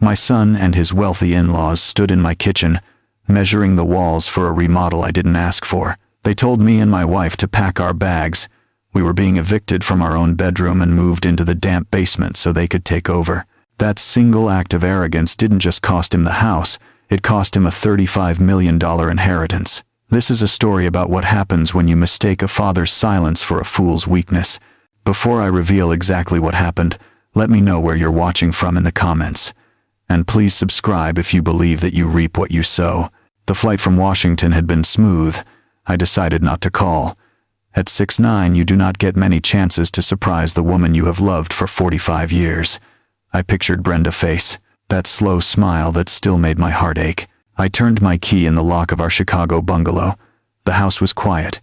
My son and his wealthy in-laws stood in my kitchen, measuring the walls for a remodel I didn't ask for. They told me and my wife to pack our bags. We were being evicted from our own bedroom and moved into the damp basement so they could take over. That single act of arrogance didn't just cost him the house, it cost him a $35 million inheritance. This is a story about what happens when you mistake a father's silence for a fool's weakness. Before I reveal exactly what happened, let me know where you're watching from in the comments. And please subscribe if you believe that you reap what you sow. The flight from Washington had been smooth. I decided not to call. At 6'9", you do not get many chances to surprise the woman you have loved for 45 years. I pictured Brenda's face, that slow smile that still made my heart ache. I turned my key in the lock of our Chicago bungalow. The house was quiet.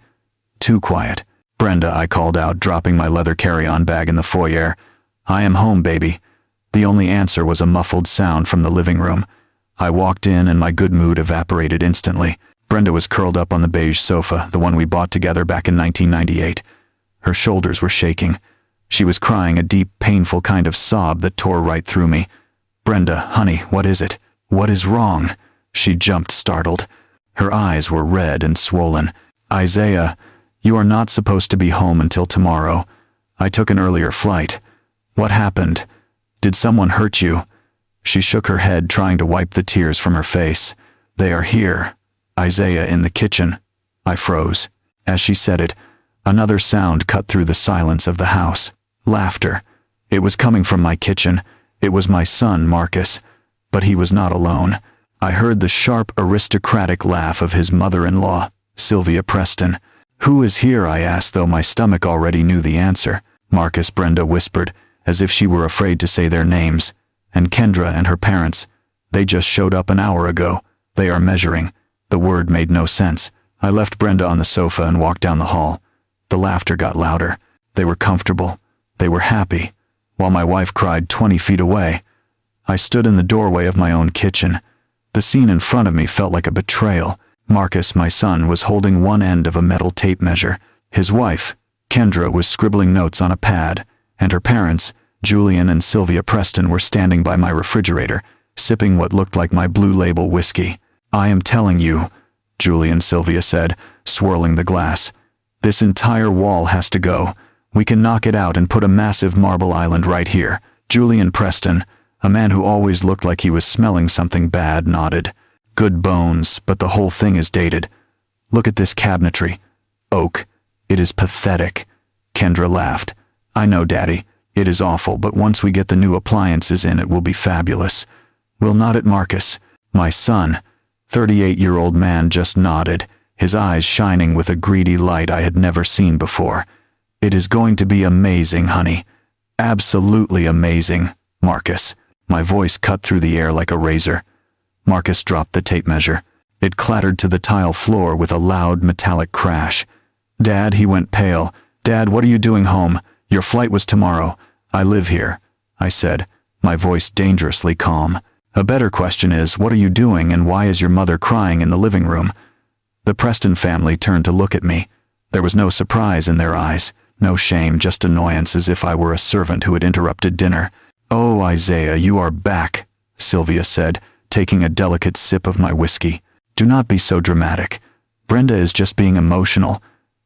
Too quiet. "Brenda," I called out, dropping my leather carry-on bag in the foyer. "I am home, baby." The only answer was a muffled sound from the living room. I walked in and my good mood evaporated instantly. Brenda was curled up on the beige sofa, the one we bought together back in 1998. Her shoulders were shaking. She was crying a deep, painful kind of sob that tore right through me. "Brenda, honey, what is it? What is wrong?" She jumped, startled. Her eyes were red and swollen. "Isaiah, you are not supposed to be home until tomorrow. I took an earlier flight. What happened? Did someone hurt you?" She shook her head, trying to wipe the tears from her face. "They are here. Isaiah, in the kitchen." I froze. As she said it, another sound cut through the silence of the house. Laughter. It was coming from my kitchen. It was my son, Marcus. But he was not alone. I heard the sharp, aristocratic laugh of his mother-in-law, Sylvia Preston. "Who is here?" I asked, though my stomach already knew the answer. "Marcus," Brenda whispered, as if she were afraid to say their names. "And Kendra and her parents. They just showed up an hour ago. They are measuring." The word made no sense. I left Brenda on the sofa and walked down the hall. The laughter got louder. They were comfortable. They were happy, while my wife cried 20 feet away. I stood in the doorway of my own kitchen. The scene in front of me felt like a betrayal. Marcus, my son, was holding one end of a metal tape measure. His wife, Kendra, was scribbling notes on a pad, and her parents, Julian and Sylvia Preston, were standing by my refrigerator, sipping what looked like my Blue Label whiskey. "I am telling you," Julian, Sylvia said, swirling the glass. "This entire wall has to go. We can knock it out and put a massive marble island right here." Julian Preston, a man who always looked like he was smelling something bad, nodded. "Good bones, but the whole thing is dated. Look at this cabinetry. Oak. It is pathetic." Kendra laughed. "I know, Daddy. It is awful, but once we get the new appliances in, it will be fabulous." "We'll nod at Marcus." My son, 38-year-old man, just nodded, his eyes shining with a greedy light I had never seen before. "It is going to be amazing, honey. Absolutely amazing, Marcus." My voice cut through the air like a razor. Marcus dropped the tape measure. It clattered to the tile floor with a loud metallic crash. "Dad," he went pale. "Dad, what are you doing home? Your flight was tomorrow." "I live here," I said, my voice dangerously calm. "A better question is, what are you doing and why is your mother crying in the living room?" The Preston family turned to look at me. There was no surprise in their eyes, no shame, just annoyance, as if I were a servant who had interrupted dinner. "Oh, Isaiah, you are back," Sylvia said, taking a delicate sip of my whiskey. "Do not be so dramatic. Brenda is just being emotional.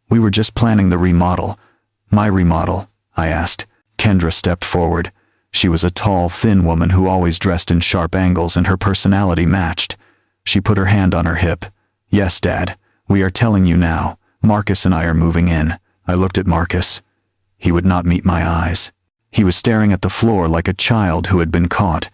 We were just planning the remodel." "My remodel?" I asked. Kendra stepped forward. She was a tall, thin woman who always dressed in sharp angles, and her personality matched. She put her hand on her hip. "Yes, Dad, we are telling you now. Marcus and I are moving in." I looked at Marcus. He would not meet my eyes. He was staring at the floor like a child who had been caught.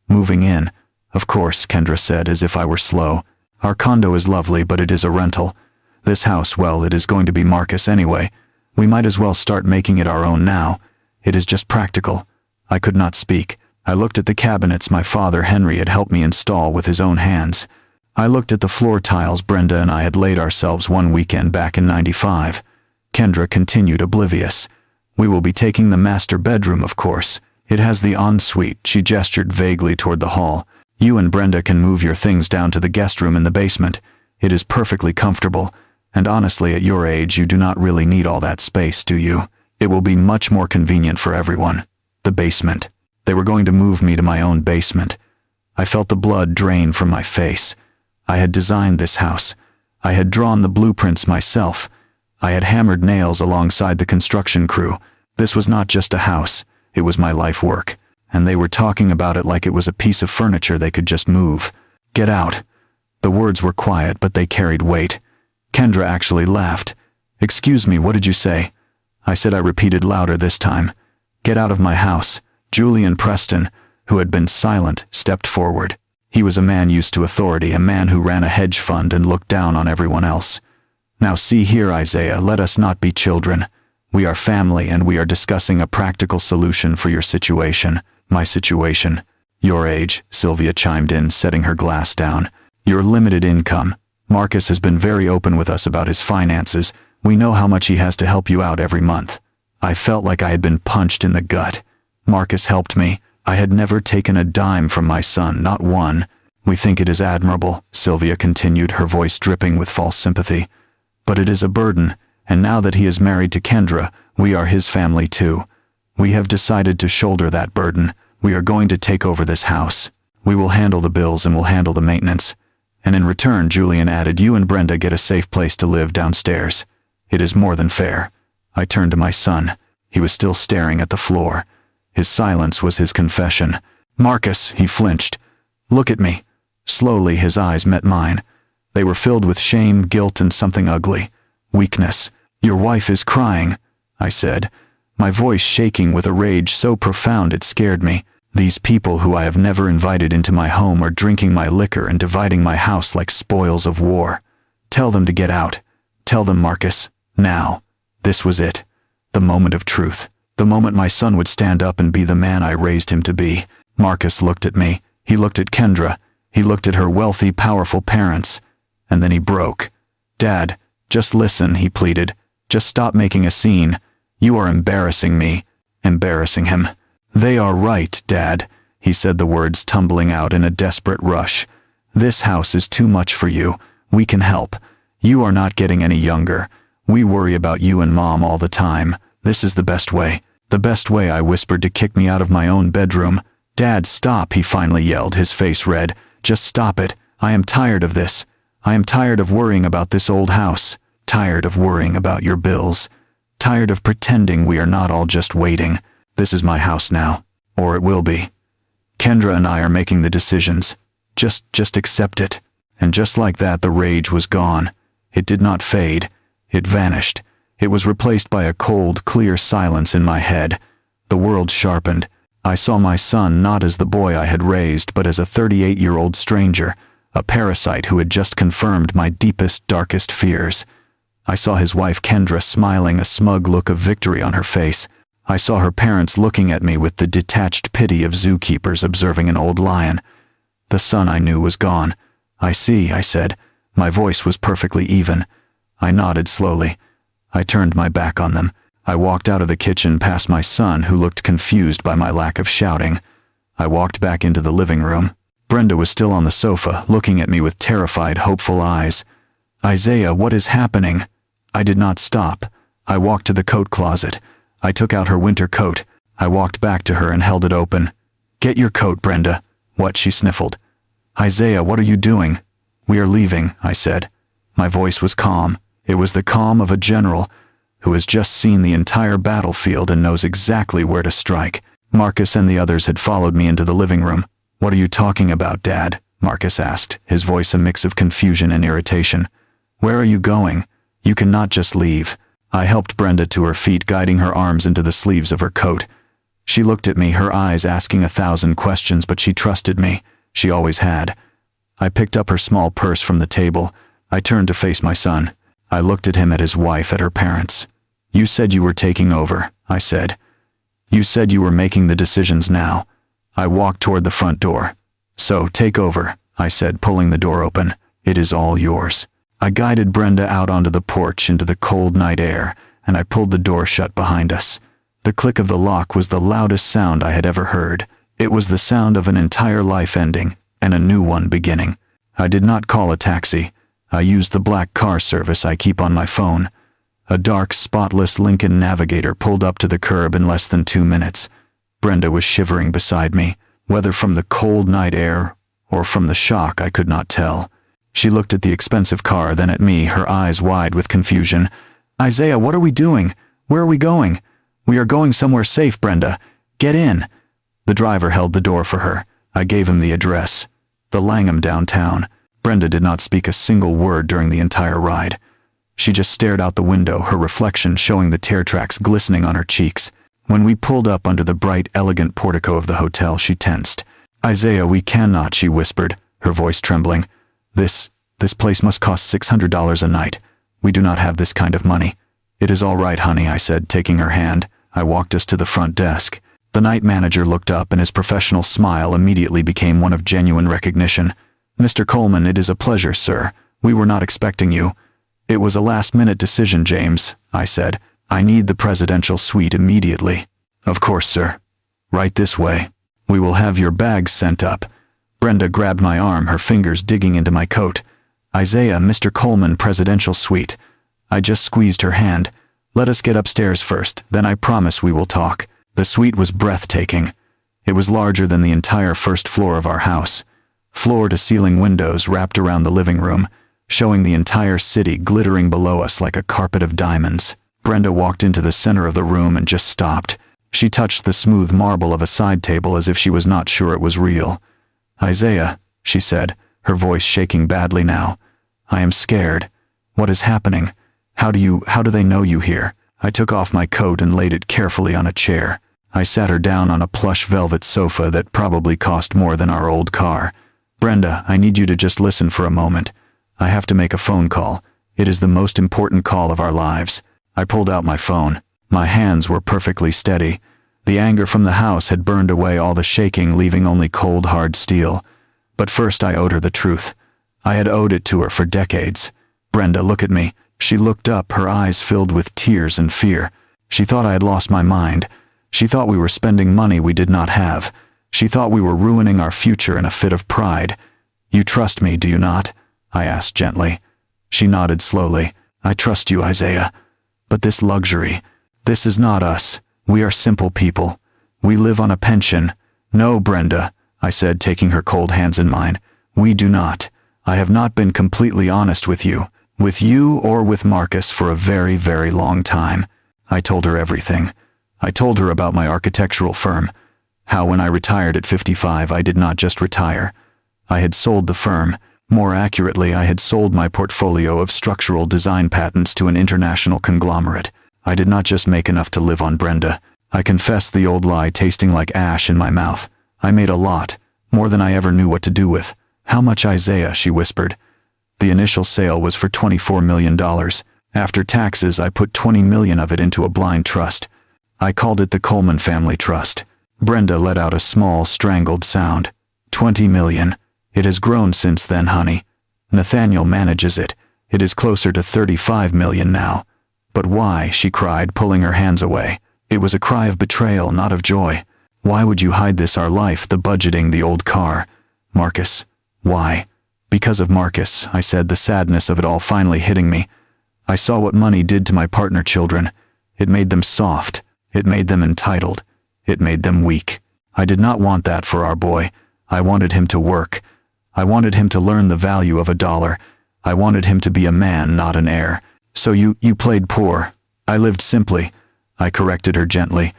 "Moving in? Of course," Kendra said, as if I were slow. "Our condo is lovely, but it is a rental. This house, well, it is going to be Marcus anyway. We might as well start making it our own now. It is just practical." I could not speak. I looked at the cabinets my father, Henry, had helped me install with his own hands. I looked at the floor tiles Brenda and I had laid ourselves one weekend back in '95. Kendra continued, oblivious. "We will be taking the master bedroom, of course. It has the ensuite." She gestured vaguely toward the hall. "You and Brenda can move your things down to the guest room in the basement. It is perfectly comfortable. And honestly, at your age, you do not really need all that space, do you? It will be much more convenient for everyone." The basement. They were going to move me to my own basement. I felt the blood drain from my face. I had designed this house. I had drawn the blueprints myself. I had hammered nails alongside the construction crew. This was not just a house, it was my life work, and they were talking about it like it was a piece of furniture they could just move. Get out. The words were quiet, but they carried weight. Kendra actually laughed. Excuse me, what did you say? I said, I repeated louder this time. Get out of my house. Julian Preston, who had been silent, stepped forward. He was a man used to authority, a man who ran a hedge fund and looked down on everyone else. Now see here, Isaiah, let us not be children. We are family and we are discussing a practical solution for your situation. My situation. Your age, Sylvia chimed in, setting her glass down. Your limited income. Marcus has been very open with us about his finances. We know how much he has to help you out every month. I felt like I had been punched in the gut. Marcus helped me. I had never taken a dime from my son, not one. We think it is admirable, Sylvia continued, her voice dripping with false sympathy. But it is a burden, and now that he is married to Kendra, we are his family too. We have decided to shoulder that burden. We are going to take over this house. We will handle the bills and will handle the maintenance. And in return, Julian added, you and Brenda get a safe place to live downstairs. It is more than fair. I turned to my son. He was still staring at the floor. His silence was his confession. Marcus, he flinched. Look at me. Slowly his eyes met mine. They were filled with shame, guilt, and something ugly. Weakness. Your wife is crying, I said, my voice shaking with a rage so profound it scared me. These people who I have never invited into my home are drinking my liquor and dividing my house like spoils of war. Tell them to get out. Tell them, Marcus. Now. This was it. The moment of truth. The moment my son would stand up and be the man I raised him to be. Marcus looked at me. He looked at Kendra. He looked at her wealthy, powerful parents. And then he broke. Dad, just listen, he pleaded. Just stop making a scene. You are embarrassing me. Embarrassing him. They are right, Dad, he said, the words tumbling out in a desperate rush. This house is too much for you. We can help. You are not getting any younger. We worry about you and Mom all the time. This is the best way. The best way, I whispered, to kick me out of my own bedroom. Dad, stop, he finally yelled, his face red. Just stop it. I am tired of this. I am tired of worrying about this old house. Tired of worrying about your bills. Tired of pretending we are not all just waiting. This is my house now. Or it will be. Kendra and I are making the decisions. Just accept it. And just like that, the rage was gone. It did not fade. It vanished. It was replaced by a cold, clear silence in my head. The world sharpened. I saw my son not as the boy I had raised, but as a 38-year-old stranger, a parasite who had just confirmed my deepest, darkest fears. I saw his wife Kendra smiling, a smug look of victory on her face. I saw her parents looking at me with the detached pity of zookeepers observing an old lion. The son I knew was gone. I see, I said. My voice was perfectly even. I nodded slowly. I turned my back on them. I walked out of the kitchen past my son, who looked confused by my lack of shouting. I walked back into the living room. Brenda was still on the sofa, looking at me with terrified, hopeful eyes. Isaiah, what is happening? I did not stop. I walked to the coat closet. I took out her winter coat. I walked back to her and held it open. Get your coat, Brenda. What? She sniffled. Isaiah, what are you doing? We are leaving, I said. My voice was calm. It was the calm of a general who has just seen the entire battlefield and knows exactly where to strike. Marcus and the others had followed me into the living room. What are you talking about, Dad? Marcus asked, his voice a mix of confusion and irritation. Where are you going? You cannot just leave. I helped Brenda to her feet, guiding her arms into the sleeves of her coat. She looked at me, her eyes asking 1,000 questions, but she trusted me. She always had. I picked up her small purse from the table. I turned to face my son. I looked at him, at his wife, at her parents. You said you were taking over, I said. You said you were making the decisions now. I walked toward the front door. So, take over, I said, pulling the door open. It is all yours. I guided Brenda out onto the porch into the cold night air, and I pulled the door shut behind us. The click of the lock was the loudest sound I had ever heard. It was the sound of an entire life ending, and a new one beginning. I did not call a taxi. I used the black car service I keep on my phone. A dark, spotless Lincoln Navigator pulled up to the curb in less than 2 minutes. Brenda was shivering beside me, whether from the cold night air or from the shock, I could not tell. She looked at the expensive car, then at me, her eyes wide with confusion. "Isaiah, what are we doing? Where are we going?" "We are going somewhere safe, Brenda. Get in." The driver held the door for her. I gave him the address. The Langham downtown. Brenda did not speak a single word during the entire ride. She just stared out the window, her reflection showing the tear tracks glistening on her cheeks. When we pulled up under the bright, elegant portico of the hotel, she tensed. "Isaiah, we cannot," she whispered, her voice trembling. This place must cost $600 a night. We do not have this kind of money." "It is all right, honey," I said, taking her hand. I walked us to the front desk. The night manager looked up, and his professional smile immediately became one of genuine recognition. "Mr. Coleman, it is a pleasure, sir. We were not expecting you." "It was a last-minute decision, James," I said. "I need the presidential suite immediately." "Of course, sir. Right this way. We will have your bags sent up." Brenda grabbed my arm, her fingers digging into my coat. "Isaiah, Mr. Coleman, presidential suite." I just squeezed her hand. "Let us get upstairs first, then I promise we will talk." The suite was breathtaking. It was larger than the entire first floor of our house. Floor-to-ceiling windows wrapped around the living room, showing the entire city glittering below us like a carpet of diamonds. Brenda walked into the center of the room and just stopped. She touched the smooth marble of a side table as if she was not sure it was real. "Isaiah," she said, her voice shaking badly now. "I am scared. What is happening? How do they know you here?" I took off my coat and laid it carefully on a chair. I sat her down on a plush velvet sofa that probably cost more than our old car. "Brenda, I need you to just listen for a moment. I have to make a phone call. It is the most important call of our lives." I pulled out my phone. My hands were perfectly steady. The anger from the house had burned away all the shaking, leaving only cold, hard steel. But first I owed her the truth. I had owed it to her for decades. "Brenda, look at me." She looked up, her eyes filled with tears and fear. She thought I had lost my mind. She thought we were spending money we did not have. She thought we were ruining our future in a fit of pride. "You trust me, do you not?" I asked gently. She nodded slowly. "I trust you, Isaiah. But this luxury, this is not us. We are simple people. We live on a pension." "No, Brenda," I said, taking her cold hands in mine. "We do not. I have not been completely honest with you or with Marcus for a very, very long time." I told her everything. I told her about my architectural firm, how when I retired at 55 I did not just retire. I had sold the firm. More accurately, I had sold my portfolio of structural design patents to an international conglomerate. I did not just make enough to live on, Brenda. I confessed the old lie, tasting like ash in my mouth. I made a lot, more than I ever knew what to do with. "How much, Isaiah?" she whispered. The initial sale was for $24 million. After taxes, I put $20 million of it into a blind trust. I called it the Coleman Family Trust. Brenda let out a small, strangled sound. 20 million. It has grown since then, honey. Nathaniel manages it. It is closer to 35 million now. "But why?" she cried, pulling her hands away. It was a cry of betrayal, not of joy. "Why would you hide this, our life, the budgeting, the old car?" "Marcus." "Why?" "Because of Marcus," I said, the sadness of it all finally hitting me. "I saw what money did to my partner children. It made them soft. It made them entitled. It made them weak. I did not want that for our boy. I wanted him to work. I wanted him to learn the value of a dollar. I wanted him to be a man, not an heir. So you played poor. I lived simply." I corrected her gently.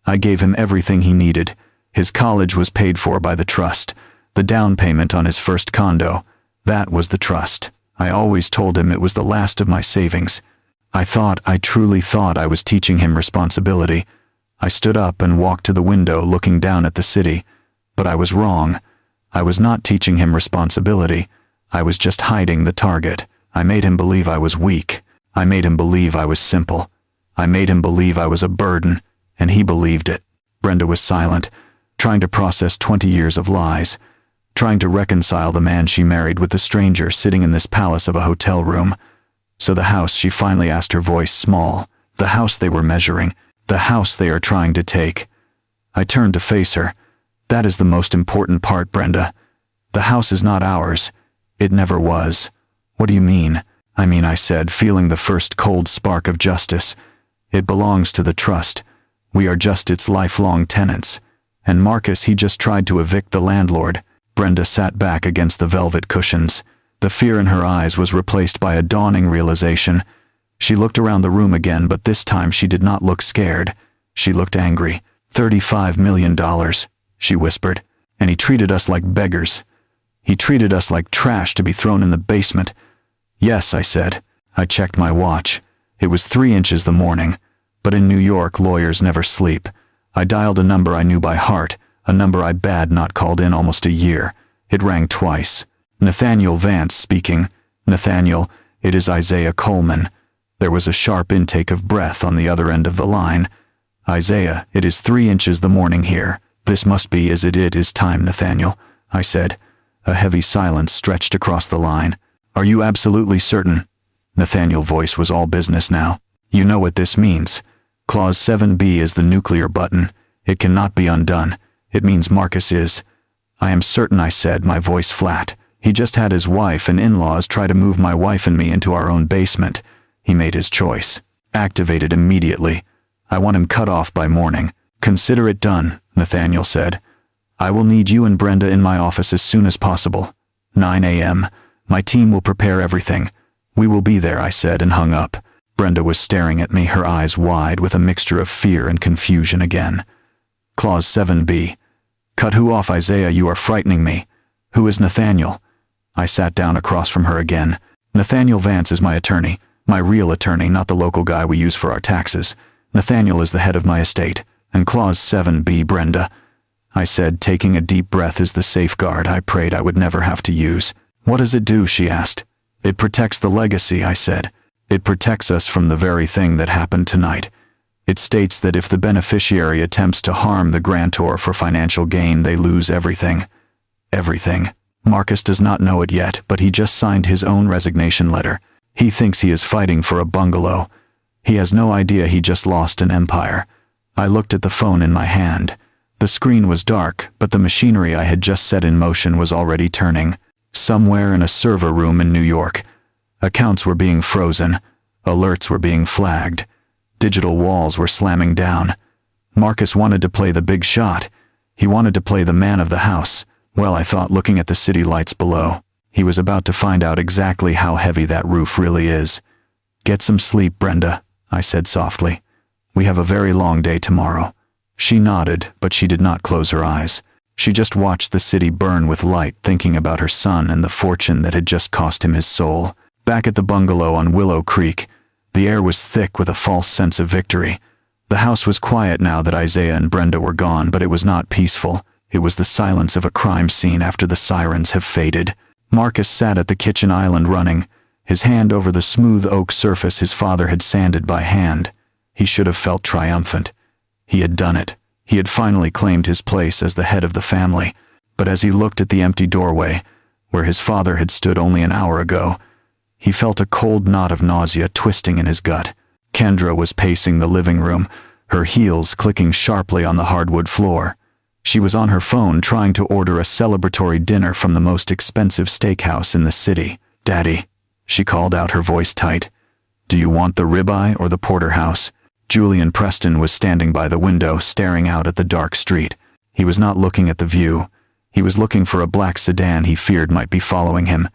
"I gave him everything he needed. His college was paid for by the trust. The down payment on his first condo. That was the trust. I always told him it was the last of my savings. I truly thought I was teaching him responsibility. I stood up and walked to the window, looking down at the city. But I was wrong. I was not teaching him responsibility. I was just hiding the target. I made him believe I was weak. I made him believe I was simple. I made him believe I was a burden, and he believed it." Brenda was silent, trying to process 20 years of lies, trying to reconcile the man she married with the stranger sitting in this palace of a hotel room. "So the house," she finally asked, her voice small. "The house they were measuring. The house they are trying to take." I turned to face her. "That is the most important part, Brenda. The house is not ours. It never was." "What do you mean?" I said, feeling the first cold spark of justice. "It belongs to the trust. We are just its lifelong tenants. And Marcus, he just tried to evict the landlord." Brenda sat back against the velvet cushions. The fear in her eyes was replaced by a dawning realization. She looked around the room again, but this time she did not look scared. She looked angry. $35 million, she whispered. And he treated us like beggars. He treated us like trash to be thrown in the basement. Yes, I said. I checked my watch. It was 3 inches the morning. But in New York, lawyers never sleep. I dialed a number I knew by heart, a number I bad not called in almost a year. It rang twice. Nathaniel Vance speaking. Nathaniel, it is Isaiah Coleman. There was a sharp intake of breath on the other end of the line. Isaiah, it is 3 inches the morning here. This must be as it is time, Nathaniel, I said. A heavy silence stretched across the line. Are you absolutely certain? Nathaniel's voice was all business now. You know what this means. Clause 7B is the nuclear button. It cannot be undone. It means Marcus is. I am certain, I said, my voice flat. He just had his wife and in-laws try to move my wife and me into our own basement. He made his choice. Activated immediately. I want him cut off by morning. Consider it done, Nathaniel said. I will need you and Brenda in my office as soon as possible. 9 a.m. My team will prepare everything. We will be there, I said, and hung up. Brenda was staring at me, her eyes wide with a mixture of fear and confusion again. Clause 7B. Cut who off, Isaiah? You are frightening me. Who is Nathaniel? I sat down across from her again. Nathaniel Vance is my attorney. My real attorney, not the local guy we use for our taxes. Nathaniel is the head of my estate. And Clause 7B, Brenda, I said, taking a deep breath, is the safeguard I prayed I would never have to use. What does it do? She asked. It protects the legacy, I said. It protects us from the very thing that happened tonight. It states that if the beneficiary attempts to harm the grantor for financial gain, they lose everything. Everything. Marcus does not know it yet, but he just signed his own resignation letter. He thinks he is fighting for a bungalow. He has no idea he just lost an empire. I looked at the phone in my hand. The screen was dark, but the machinery I had just set in motion was already turning. Somewhere in a server room in New York. Accounts were being frozen. Alerts were being flagged. Digital walls were slamming down. Marcus wanted to play the big shot. He wanted to play the man of the house. Well, I thought, looking at the city lights below. He was about to find out exactly how heavy that roof really is. Get some sleep, Brenda, I said softly. We have a very long day tomorrow. She nodded, but she did not close her eyes. She just watched the city burn with light, thinking about her son and the fortune that had just cost him his soul. Back at the bungalow on Willow Creek, the air was thick with a false sense of victory. The house was quiet now that Isaiah and Brenda were gone, but it was not peaceful. It was the silence of a crime scene after the sirens have faded. Marcus sat at the kitchen island running, his hand over the smooth oak surface his father had sanded by hand. He should have felt triumphant. He had done it. He had finally claimed his place as the head of the family. But as he looked at the empty doorway, where his father had stood only an hour ago, he felt a cold knot of nausea twisting in his gut. Kendra was pacing the living room, her heels clicking sharply on the hardwood floor. She was on her phone trying to order a celebratory dinner from the most expensive steakhouse in the city. Daddy, she called out, her voice tight. Do you want the ribeye or the porterhouse? Julian Preston was standing by the window, staring out at the dark street. He was not looking at the view. He was looking for a black sedan he feared might be following him.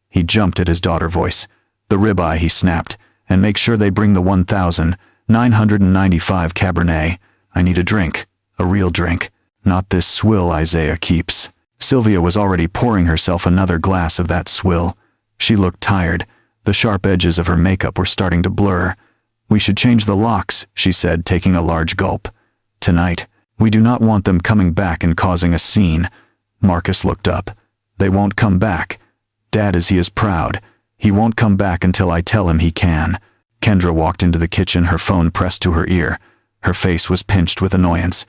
He jumped at his daughter's voice. The ribeye, he snapped, and make sure they bring the 1,995 Cabernet. I need a drink, a real drink, not this swill Isaiah keeps. Sylvia was already pouring herself another glass of that swill. She looked tired. The sharp edges of her makeup were starting to blur. We should change the locks, she said, taking a large gulp. Tonight. We do not want them coming back and causing a scene. Marcus looked up. They won't come back. Dad, as he is proud. He won't come back until I tell him he can. Kendra walked into the kitchen, her phone pressed to her ear. Her face was pinched with annoyance.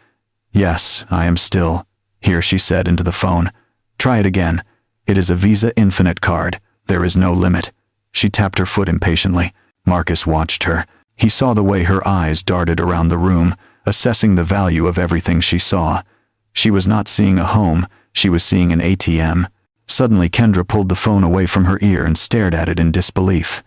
Yes, I am still here, she said into the phone. Try it again. It is a Visa Infinite card. There is no limit. She tapped her foot impatiently. Marcus watched her. He saw the way her eyes darted around the room, assessing the value of everything she saw. She was not seeing a home, she was seeing an ATM. Suddenly Kendra pulled the phone away from her ear and stared at it in disbelief.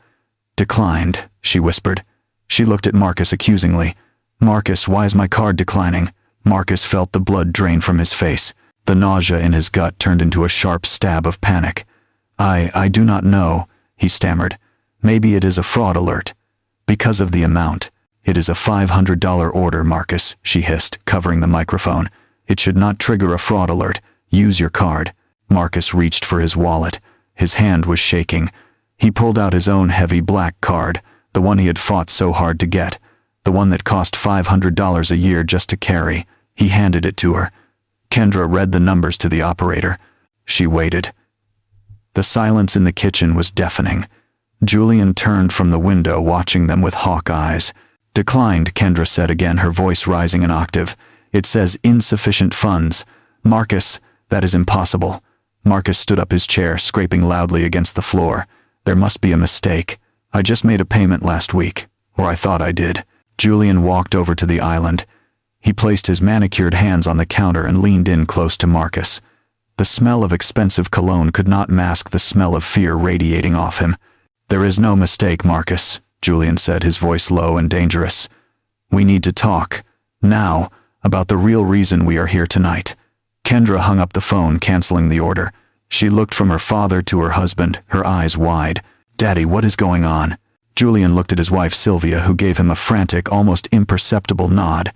Declined, she whispered. She looked at Marcus accusingly. Marcus, why is my card declining? Marcus felt the blood drain from his face. The nausea in his gut turned into a sharp stab of panic. I do not know," he stammered. "Maybe it is a fraud alert. Because of the amount. It is a $500 order, Marcus," she hissed, covering the microphone. "It should not trigger a fraud alert. Use your card." Marcus reached for his wallet. His hand was shaking. He pulled out his own heavy black card, the one he had fought so hard to get, the one that cost $500 a year just to carry. He handed it to her. Kendra read the numbers to the operator. She waited. The silence in the kitchen was deafening. Julian turned from the window, watching them with hawk eyes. "Declined," Kendra said again, her voice rising an octave. "It says insufficient funds. Marcus, that is impossible." Marcus stood up his chair, scraping loudly against the floor. "There must be a mistake. I just made a payment last week, or I thought I did." Julian walked over to the island. He placed his manicured hands on the counter and leaned in close to Marcus. The smell of expensive cologne could not mask the smell of fear radiating off him. "There is no mistake, Marcus," Julian said, his voice low and dangerous. "We need to talk, now, about the real reason we are here tonight." Kendra hung up the phone, canceling the order. She looked from her father to her husband, her eyes wide. "Daddy, what is going on?" Julian looked at his wife Sylvia, who gave him a frantic, almost imperceptible nod.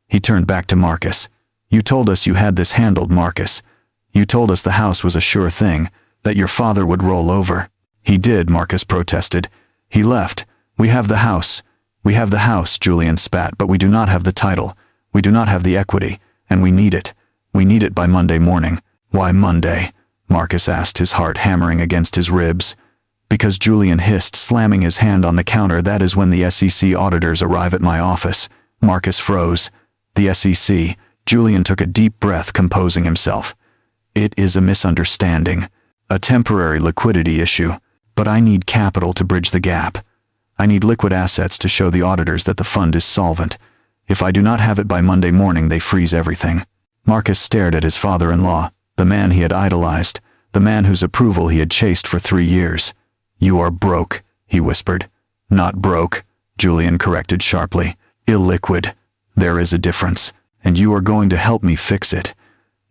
He turned back to Marcus. "You told us you had this handled, Marcus. You told us the house was a sure thing, that your father would roll over." "He did," Marcus protested. "He left. We have the house. We have the house," Julian spat, "but we do not have the title. We do not have the equity, and we need it. We need it by Monday morning." "Why Monday?" Marcus asked, his heart hammering against his ribs. "Because," Julian hissed, slamming his hand on the counter, "that is when the SEC auditors arrive at my office." Marcus froze. "The SEC." Julian took a deep breath, composing himself. "It is a misunderstanding. A temporary liquidity issue. But I need capital to bridge the gap. I need liquid assets to show the auditors that the fund is solvent. If I do not have it by Monday morning, they freeze everything." Marcus stared at his father-in-law, the man he had idolized, the man whose approval he had chased for 3 years. "You are broke," he whispered. "Not broke," Julian corrected sharply. "Illiquid. There is a difference, and you are going to help me fix it.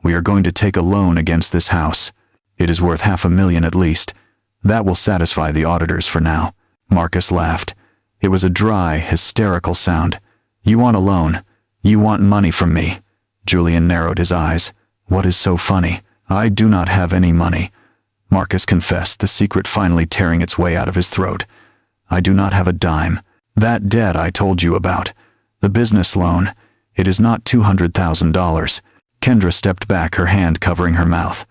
We are going to take a loan against this house. It is worth $500,000 at least. That will satisfy the auditors for now." Marcus laughed. It was a dry, hysterical sound. "You want a loan? You want money from me?" Julian narrowed his eyes. "What is so funny? I do not have any money," Marcus confessed, the secret finally tearing its way out of his throat. "I do not have a dime. That debt I told you about, the business loan, it is not $200,000. Kendra stepped back, her hand covering her mouth.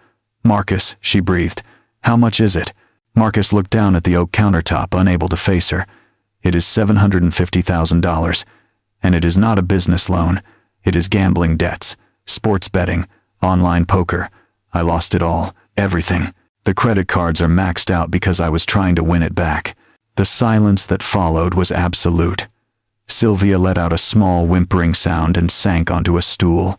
"Marcus," she breathed. "How much is it?" Marcus looked down at the oak countertop, unable to face her. "It is $750,000. And it is not a business loan. It is gambling debts, sports betting, online poker. I lost it all, everything. The credit cards are maxed out because I was trying to win it back." The silence that followed was absolute. Sylvia let out a small whimpering sound and sank onto a stool.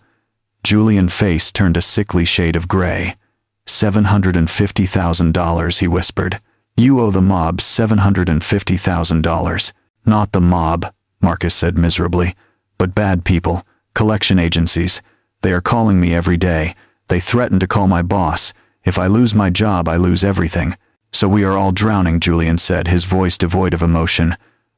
Julian's face turned a sickly shade of gray. $750,000, he whispered. "You owe the mob $750,000. Not the mob," Marcus said miserably, "but bad people, collection agencies. They are calling me every day. They threaten to call my boss. If I lose my job, I lose everything. So we are all drowning," Julian said, his voice devoid of emotion.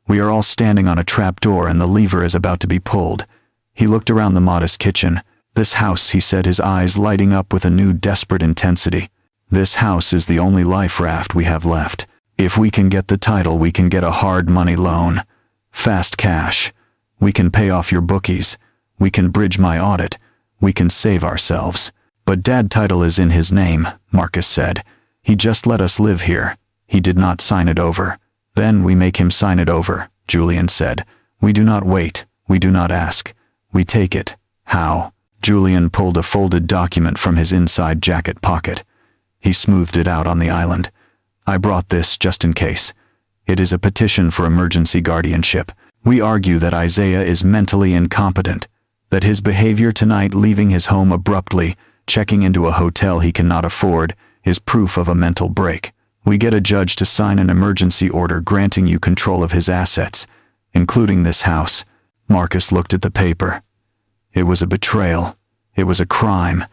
"We are all standing on a trap door and the lever is about to be pulled." He looked around the modest kitchen. "This house," he said, his eyes lighting up with a new desperate intensity. "This house is the only life raft we have left. If we can get the title, we can get a hard money loan. Fast cash. We can pay off your bookies. We can bridge my audit. We can save ourselves. But Dad title is in his name," Marcus said. "He just let us live here. He did not sign it over." "Then we make him sign it over," Julian said. "We do not wait. We do not ask. We take it." "How?" Julian pulled a folded document from his inside jacket pocket. He smoothed it out on the island. "I brought this just in case. It is a petition for emergency guardianship. We argue that Isaiah is mentally incompetent, that his behavior tonight, leaving his home abruptly, checking into a hotel he cannot afford, is proof of a mental break. We get a judge to sign an emergency order granting you control of his assets, including this house." Marcus looked at the paper. It was a betrayal. It was a crime.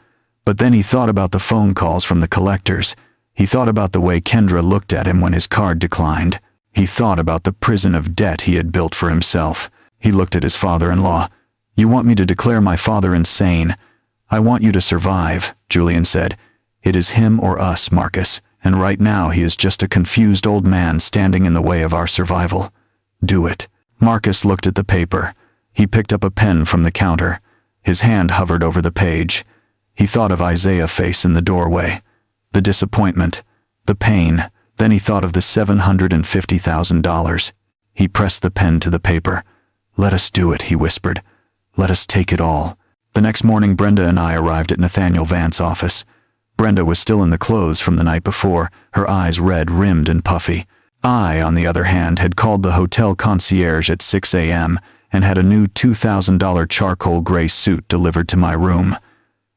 But then he thought about the phone calls from the collectors. He thought about the way Kendra looked at him when his card declined. He thought about the prison of debt he had built for himself. He looked at his father-in-law. "You want me to declare my father insane? I want you to survive," Julian said. "It is him or us, Marcus, and right now he is just a confused old man standing in the way of our survival. Do it." Marcus looked at the paper. He picked up a pen from the counter. His hand hovered over the page. He thought of Isaiah's face in the doorway. The disappointment. The pain. Then he thought of the $750,000. He pressed the pen to the paper. "Let us do it," he whispered. "Let us take it all." The next morning Brenda and I arrived at Nathaniel Vance's office. Brenda was still in the clothes from the night before, her eyes red-rimmed and puffy. I, on the other hand, had called the hotel concierge at 6 a.m. and had a new $2,000 charcoal gray suit delivered to my room.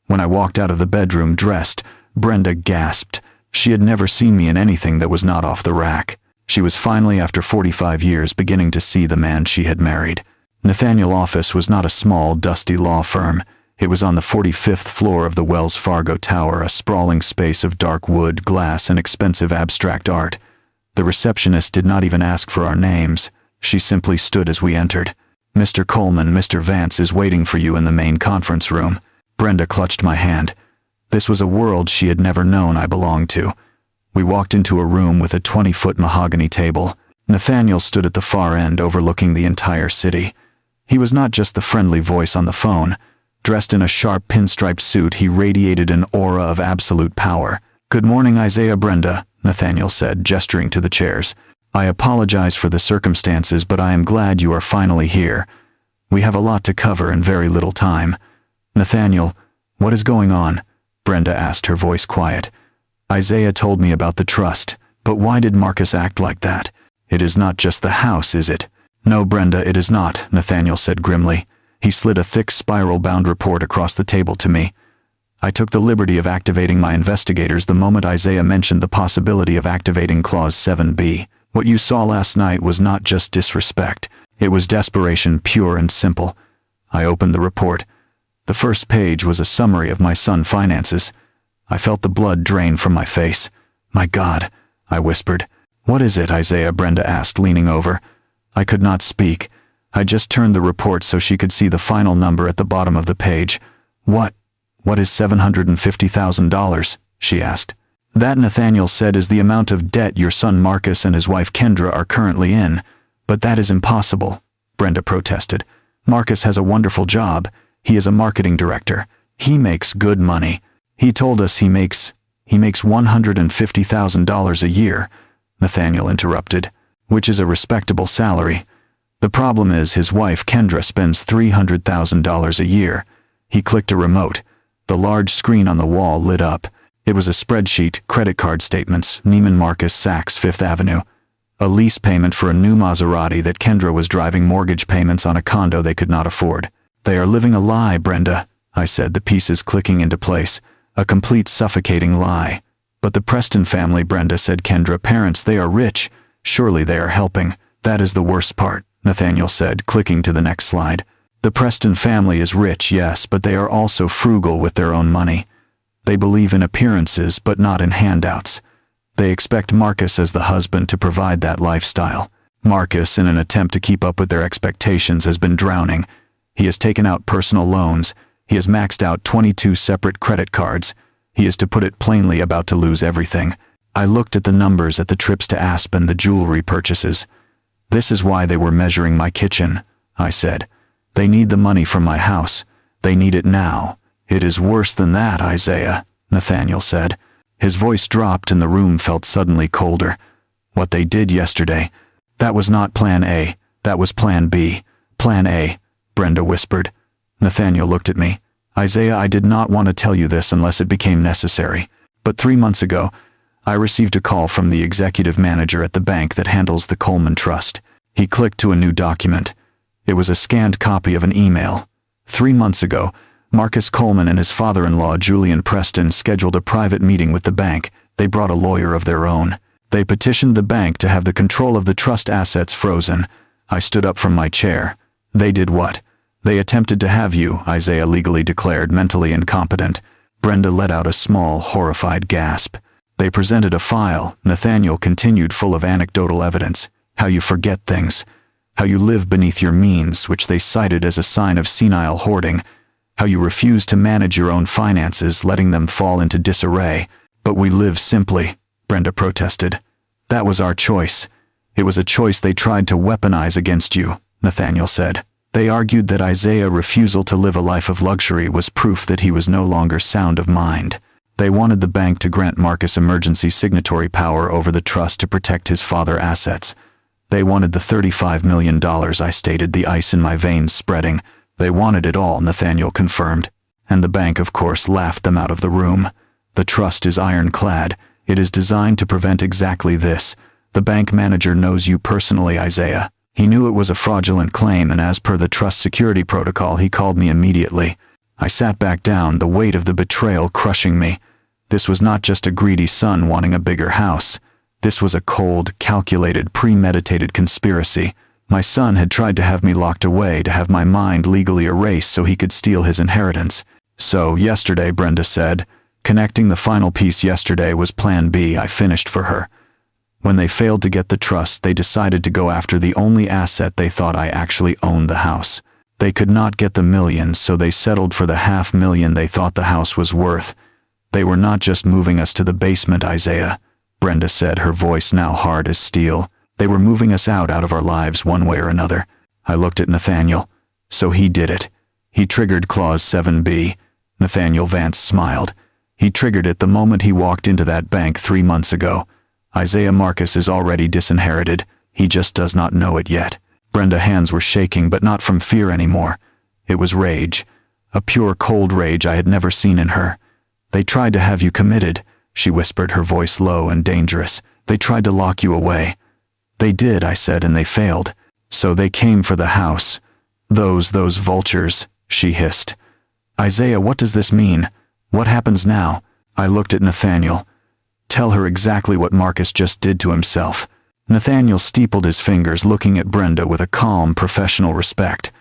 When I walked out of the bedroom dressed, Brenda gasped. She had never seen me in anything that was not off the rack. She was finally, after 45 years, beginning to see the man she had married. Nathaniel's office was not a small, dusty law firm. It was on the 45th floor of the Wells Fargo Tower, a sprawling space of dark wood, glass, and expensive abstract art. The receptionist did not even ask for our names. She simply stood as we entered. "Mr. Coleman, Mr. Vance is waiting for you in the main conference room." Brenda clutched my hand. This was a world she had never known I belonged to. We walked into a room with a 20-foot mahogany table. Nathaniel stood at the far end overlooking the entire city. He was not just the friendly voice on the phone. Dressed in a sharp pinstripe suit, he radiated an aura of absolute power. "Good morning, Isaiah." "Brenda," Nathaniel said, gesturing to the chairs. "I apologize for the circumstances, but I am glad you are finally here. We have a lot to cover in very little time." "Nathaniel, what is going on?" Brenda asked, her voice quiet. "Isaiah told me about the trust, but why did Marcus act like that? It is not just the house, is it?" "No, Brenda, it is not," Nathaniel said grimly. He slid a thick spiral-bound report across the table to me. "I took the liberty of activating my investigators the moment Isaiah mentioned the possibility of activating Clause 7B. What you saw last night was not just disrespect. It was desperation, pure and simple." I opened the report. The first page was a summary of my son's finances. I felt the blood drain from my face. "My God," I whispered. "What is it, Isaiah?" Brenda asked, leaning over. I could not speak. I just turned the report so she could see the final number at the bottom of the page. What is $750,000? She asked. "That," Nathaniel said, "is the amount of debt your son Marcus and his wife Kendra are currently in. But that is impossible," Brenda protested. "Marcus has a wonderful job. He is a marketing director. He makes good money. He told us he makes $150,000 a year," Nathaniel interrupted, "which is a respectable salary. The problem is his wife Kendra spends $300,000 a year." He clicked a remote. The large screen on the wall lit up. It was a spreadsheet, credit card statements, Neiman Marcus, Saks, Fifth Avenue. A lease payment for a new Maserati that Kendra was driving, mortgage payments on a condo they could not afford. "They are living a lie, Brenda," I said, the pieces clicking into place. "A complete suffocating lie." "But the Preston family," Brenda said. "Kendra parents, they are rich. Surely they are helping." "That is the worst part," Nathaniel said, clicking to the next slide. "The Preston family is rich, yes, but they are also frugal with their own money. They believe in appearances but not in handouts. They expect Marcus as the husband to provide that lifestyle. Marcus, in an attempt to keep up with their expectations, has been drowning. He has taken out personal loans. He has maxed out 22 separate credit cards. He is, to put it plainly, about to lose everything." I looked at the numbers, at the trips to Aspen, the jewelry purchases. "This is why they were measuring my kitchen," I said. "They need the money from my house. They need it now." "It is worse than that, Isaiah," Nathaniel said. His voice dropped and the room felt suddenly colder. "What they did yesterday, that was not Plan A, that was Plan B." "Plan A," Brenda whispered. Nathaniel looked at me. "Isaiah, I did not want to tell you this unless it became necessary. But 3 months ago, I received a call from the executive manager at the bank that handles the Coleman Trust." He clicked to a new document. It was a scanned copy of an email. 3 months ago, Marcus Coleman and his father-in-law Julian Preston scheduled a private meeting with the bank. They brought a lawyer of their own. They petitioned the bank to have the control of the trust assets frozen. I stood up from my chair. "They did what?" "They attempted to have you," Isaiah legally declared, "mentally incompetent. Brenda let out a small, horrified gasp. They presented a file, Nathaniel continued, full of anecdotal evidence. How you forget things. How you live beneath your means, which they cited as a sign of senile hoarding. How you refuse to manage your own finances, letting them fall into disarray. But we live simply, Brenda protested. That was our choice. It was a choice they tried to weaponize against you, Nathaniel said. They argued that Isaiah's refusal to live a life of luxury was proof that he was no longer sound of mind. They wanted the bank to grant Marcus emergency signatory power over the trust to protect his father's assets. They wanted the $35 million, I stated, the ice in my veins spreading. They wanted it all, Nathaniel confirmed. And the bank, of course, laughed them out of the room. The trust is ironclad. It is designed to prevent exactly this. The bank manager knows you personally, Isaiah. He knew it was a fraudulent claim, and as per the trust security protocol, he called me immediately. I sat back down, the weight of the betrayal crushing me. This was not just a greedy son wanting a bigger house. This was a cold, calculated, premeditated conspiracy. My son had tried to have me locked away, to have my mind legally erased so he could steal his inheritance. So, yesterday, Brenda said, connecting the final piece yesterday was Plan B I finished for her. When they failed to get the trust, they decided to go after the only asset they thought I actually owned, the house. They could not get the millions, so they settled for the $500,000 they thought the house was worth. They were not just moving us to the basement, Isaiah, Brenda said, her voice now hard as steel. They were moving us out of our lives one way or another. I looked at Nathaniel. So he did it. He triggered Clause 7B. Nathaniel Vance smiled. He triggered it the moment he walked into that bank 3 months ago. Isaiah Marcus is already disinherited. He just does not know it yet. Brenda's hands were shaking, but not from fear anymore. It was rage. A pure, cold rage I had never seen in her. They tried to have you committed, she whispered, her voice low and dangerous. They tried to lock you away. They did, I said, and they failed. So they came for the house. Those vultures, she hissed. Isaiah, what does this mean? What happens now? I looked at Nathaniel. Tell her exactly what Marcus just did to himself. Nathaniel steepled his fingers, looking at Brenda with a calm, professional respect.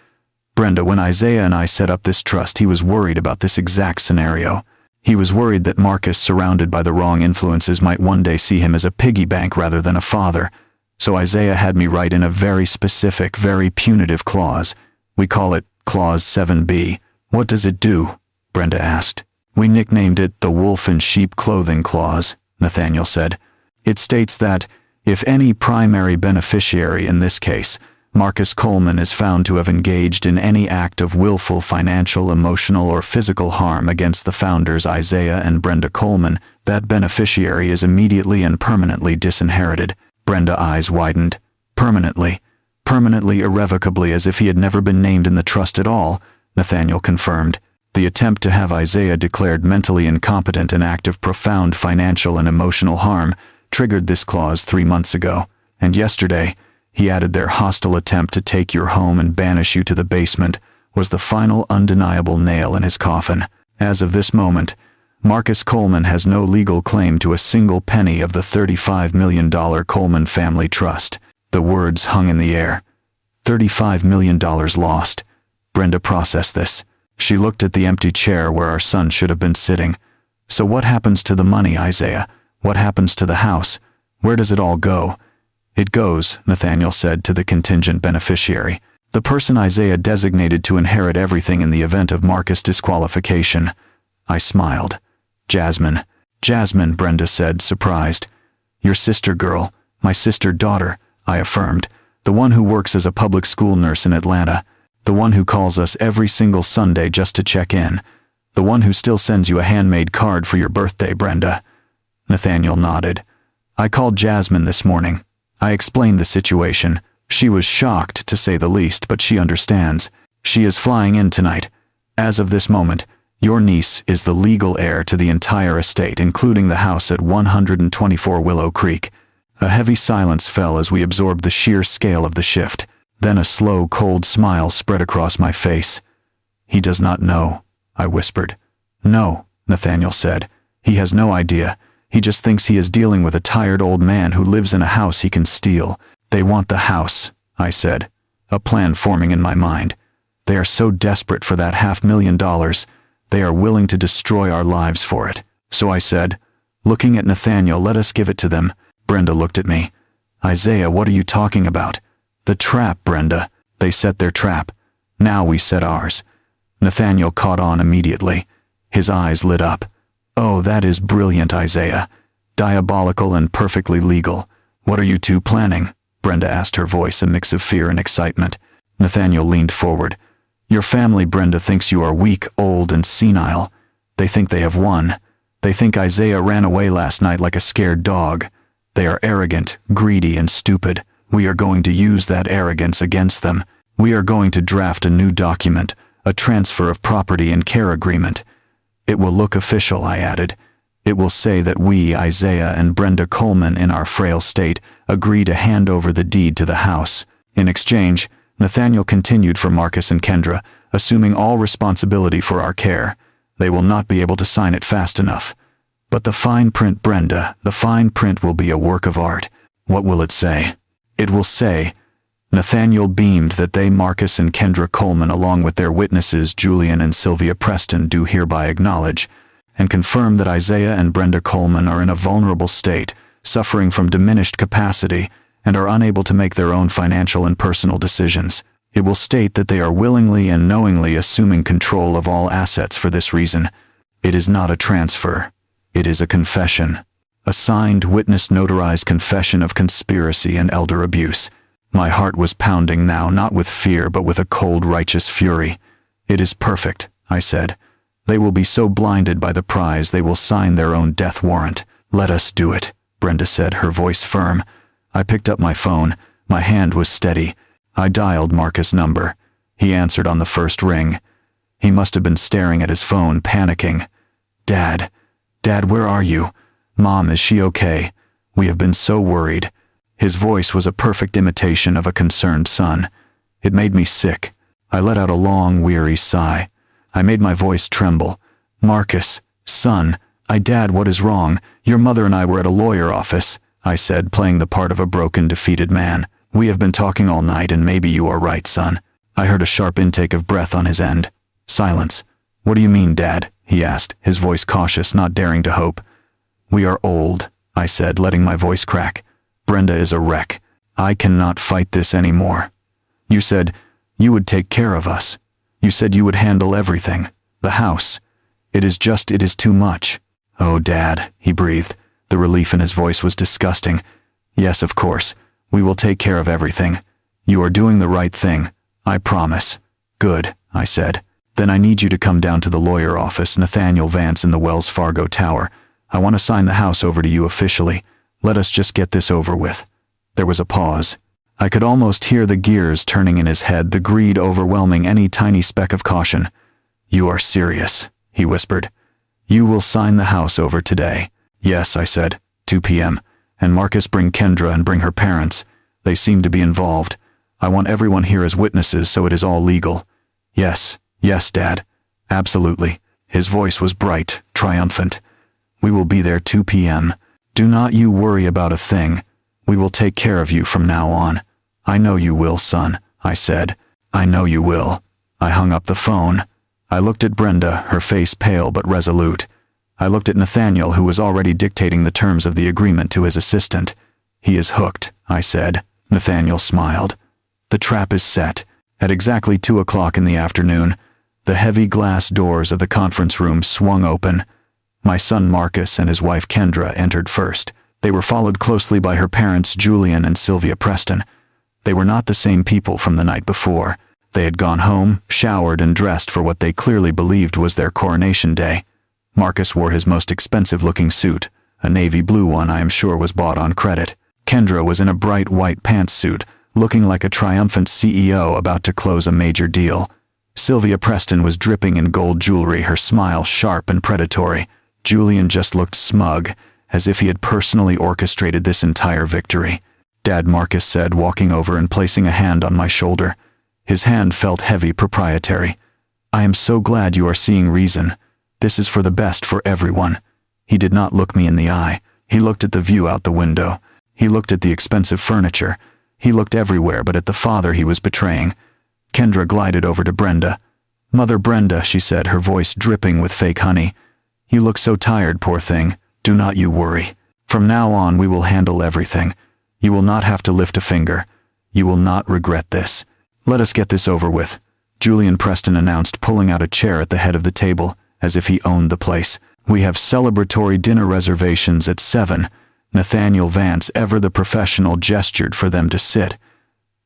Brenda, when Isaiah and I set up this trust, he was worried about this exact scenario. He was worried that Marcus, surrounded by the wrong influences, might one day see him as a piggy bank rather than a father. So Isaiah had me write in a very specific, very punitive clause. We call it Clause 7B. What does it do? Brenda asked. We nicknamed it the Wolf in Sheep Clothing Clause, Nathaniel said. It states that, if any primary beneficiary, in this case, Marcus Coleman, is found to have engaged in any act of willful financial, emotional, or physical harm against the founders Isaiah and Brenda Coleman, that beneficiary is immediately and permanently disinherited. Brenda's eyes widened. Permanently. Permanently, irrevocably, as if he had never been named in the trust at all, Nathaniel confirmed. The attempt to have Isaiah declared mentally incompetent, an act of profound financial and emotional harm, triggered this clause 3 months ago, and yesterday, he added, their hostile attempt to take your home and banish you to the basement was the final undeniable nail in his coffin. As of this moment, Marcus Coleman has no legal claim to a single penny of the $35 million Coleman family trust. The words hung in the air. $35 million lost. Brenda processed this. She looked at the empty chair where our son should have been sitting. So what happens to the money, Isaiah? What happens to the house? Where does it all go? It goes, Nathaniel said, to the contingent beneficiary, the person Isaiah designated to inherit everything in the event of Marcus' disqualification. I smiled. Jasmine. Jasmine, Brenda said, surprised. Your sister girl, my sister daughter, I affirmed, the one who works as a public school nurse in Atlanta, the one who calls us every single Sunday just to check in, the one who still sends you a handmade card for your birthday, Brenda. Nathaniel nodded. I called Jasmine this morning. I explained the situation. She was shocked, to say the least, but she understands. She is flying in tonight. As of this moment, your niece is the legal heir to the entire estate, including the house at 124 Willow Creek. A heavy silence fell as we absorbed the sheer scale of the shift. Then a slow, cold smile spread across my face. He does not know, I whispered. No, Nathaniel said. He has no idea. He just thinks he is dealing with a tired old man who lives in a house he can steal. They want the house, I said, a plan forming in my mind. They are so desperate for that $500,000. They are willing to destroy our lives for it. So I said, looking at Nathaniel, let us give it to them. Brenda looked at me. Isaiah, what are you talking about? The trap, Brenda. They set their trap. Now we set ours. Nathaniel caught on immediately. His eyes lit up. Oh, that is brilliant, Isaiah. Diabolical and perfectly legal. What are you two planning? Brenda asked, her voice a mix of fear and excitement. Nathaniel leaned forward. Your family, Brenda, thinks you are weak, old, and senile. They think they have won. They think Isaiah ran away last night like a scared dog. They are arrogant, greedy, and stupid. We are going to use that arrogance against them. We are going to draft a new document, a transfer of property and care agreement. It will look official, I added. It will say that we, Isaiah and Brenda Coleman, in our frail state, agree to hand over the deed to the house. In exchange, Nathaniel continued for Marcus and Kendra, assuming all responsibility for our care. They will not be able to sign it fast enough. But the fine print, Brenda, the fine print will be a work of art. What will it say? It will say, Nathaniel beamed that they, Marcus and Kendra Coleman, along with their witnesses Julian and Sylvia Preston, do hereby acknowledge and confirm that Isaiah and Brenda Coleman are in a vulnerable state, suffering from diminished capacity, and are unable to make their own financial and personal decisions. It will state that they are willingly and knowingly assuming control of all assets for this reason. It is not a transfer. It is a confession. A signed, witness-notarized confession of conspiracy and elder abuse. My heart was pounding now, not with fear, but with a cold, righteous fury. It is perfect, I said. They will be so blinded by the prize they will sign their own death warrant. Let us do it, Brenda said, her voice firm. I picked up my phone. My hand was steady. I dialed Marcus' number. He answered on the first ring. He must have been staring at his phone, panicking. Dad, where are you? Mom, is she okay? We have been so worried. His voice was a perfect imitation of a concerned son. It made me sick. I let out a long, weary sigh. I made my voice tremble. Marcus, son, Dad, what is wrong? Your mother and I were at a lawyer office, I said, playing the part of a broken, defeated man. We have been talking all night, and maybe you are right, son. I heard a sharp intake of breath on his end. Silence. What do you mean, Dad? He asked, his voice cautious, not daring to hope. We are old, I said, letting my voice crack. Brenda is a wreck. I cannot fight this anymore. You said you would take care of us. You said you would handle everything. The house. It is too much. Oh, Dad, he breathed. The relief in his voice was disgusting. Yes, of course. We will take care of everything. You are doing the right thing. I promise. Good, I said. Then I need you to come down to the lawyer office, Nathaniel Vance, in the Wells Fargo Tower. I want to sign the house over to you officially. Let us just get this over with. There was a pause. I could almost hear the gears turning in his head, the greed overwhelming any tiny speck of caution. You are serious, he whispered. You will sign the house over today. Yes, I said. 2 p.m. And Marcus, bring Kendra and bring her parents. They seem to be involved. I want everyone here as witnesses so it is all legal. Yes, Dad. Absolutely. His voice was bright, triumphant. We will be there 2 p.m. Do not you worry about a thing. We will take care of you from now on. I know you will, son, I said. I know you will. I hung up the phone. I looked at Brenda, her face pale but resolute. I looked at Nathaniel, who was already dictating the terms of the agreement to his assistant. He is hooked, I said. Nathaniel smiled. The trap is set. At exactly 2 o'clock in the afternoon, the heavy glass doors of the conference room swung open. My son Marcus and his wife Kendra entered first. They were followed closely by her parents Julian and Sylvia Preston. They were not the same people from the night before. They had gone home, showered, and dressed for what they clearly believed was their coronation day. Marcus wore his most expensive-looking suit. A navy blue one I am sure was bought on credit. Kendra was in a bright white pantsuit, looking like a triumphant CEO about to close a major deal. Sylvia Preston was dripping in gold jewelry, her smile sharp and predatory. Julian just looked smug, as if he had personally orchestrated this entire victory. Dad, Marcus said, walking over and placing a hand on my shoulder. His hand felt heavy, proprietary. I am so glad you are seeing reason. This is for the best for everyone. He did not look me in the eye. He looked at the view out the window. He looked at the expensive furniture. He looked everywhere but at the father he was betraying. Kendra glided over to Brenda. Mother Brenda, she said, her voice dripping with fake honey. You look so tired, poor thing. Do not you worry. From now on we will handle everything. You will not have to lift a finger. You will not regret this. Let us get this over with, Julian Preston announced, pulling out a chair at the head of the table, as if he owned the place. We have celebratory dinner reservations at 7. Nathaniel Vance, ever the professional, gestured for them to sit.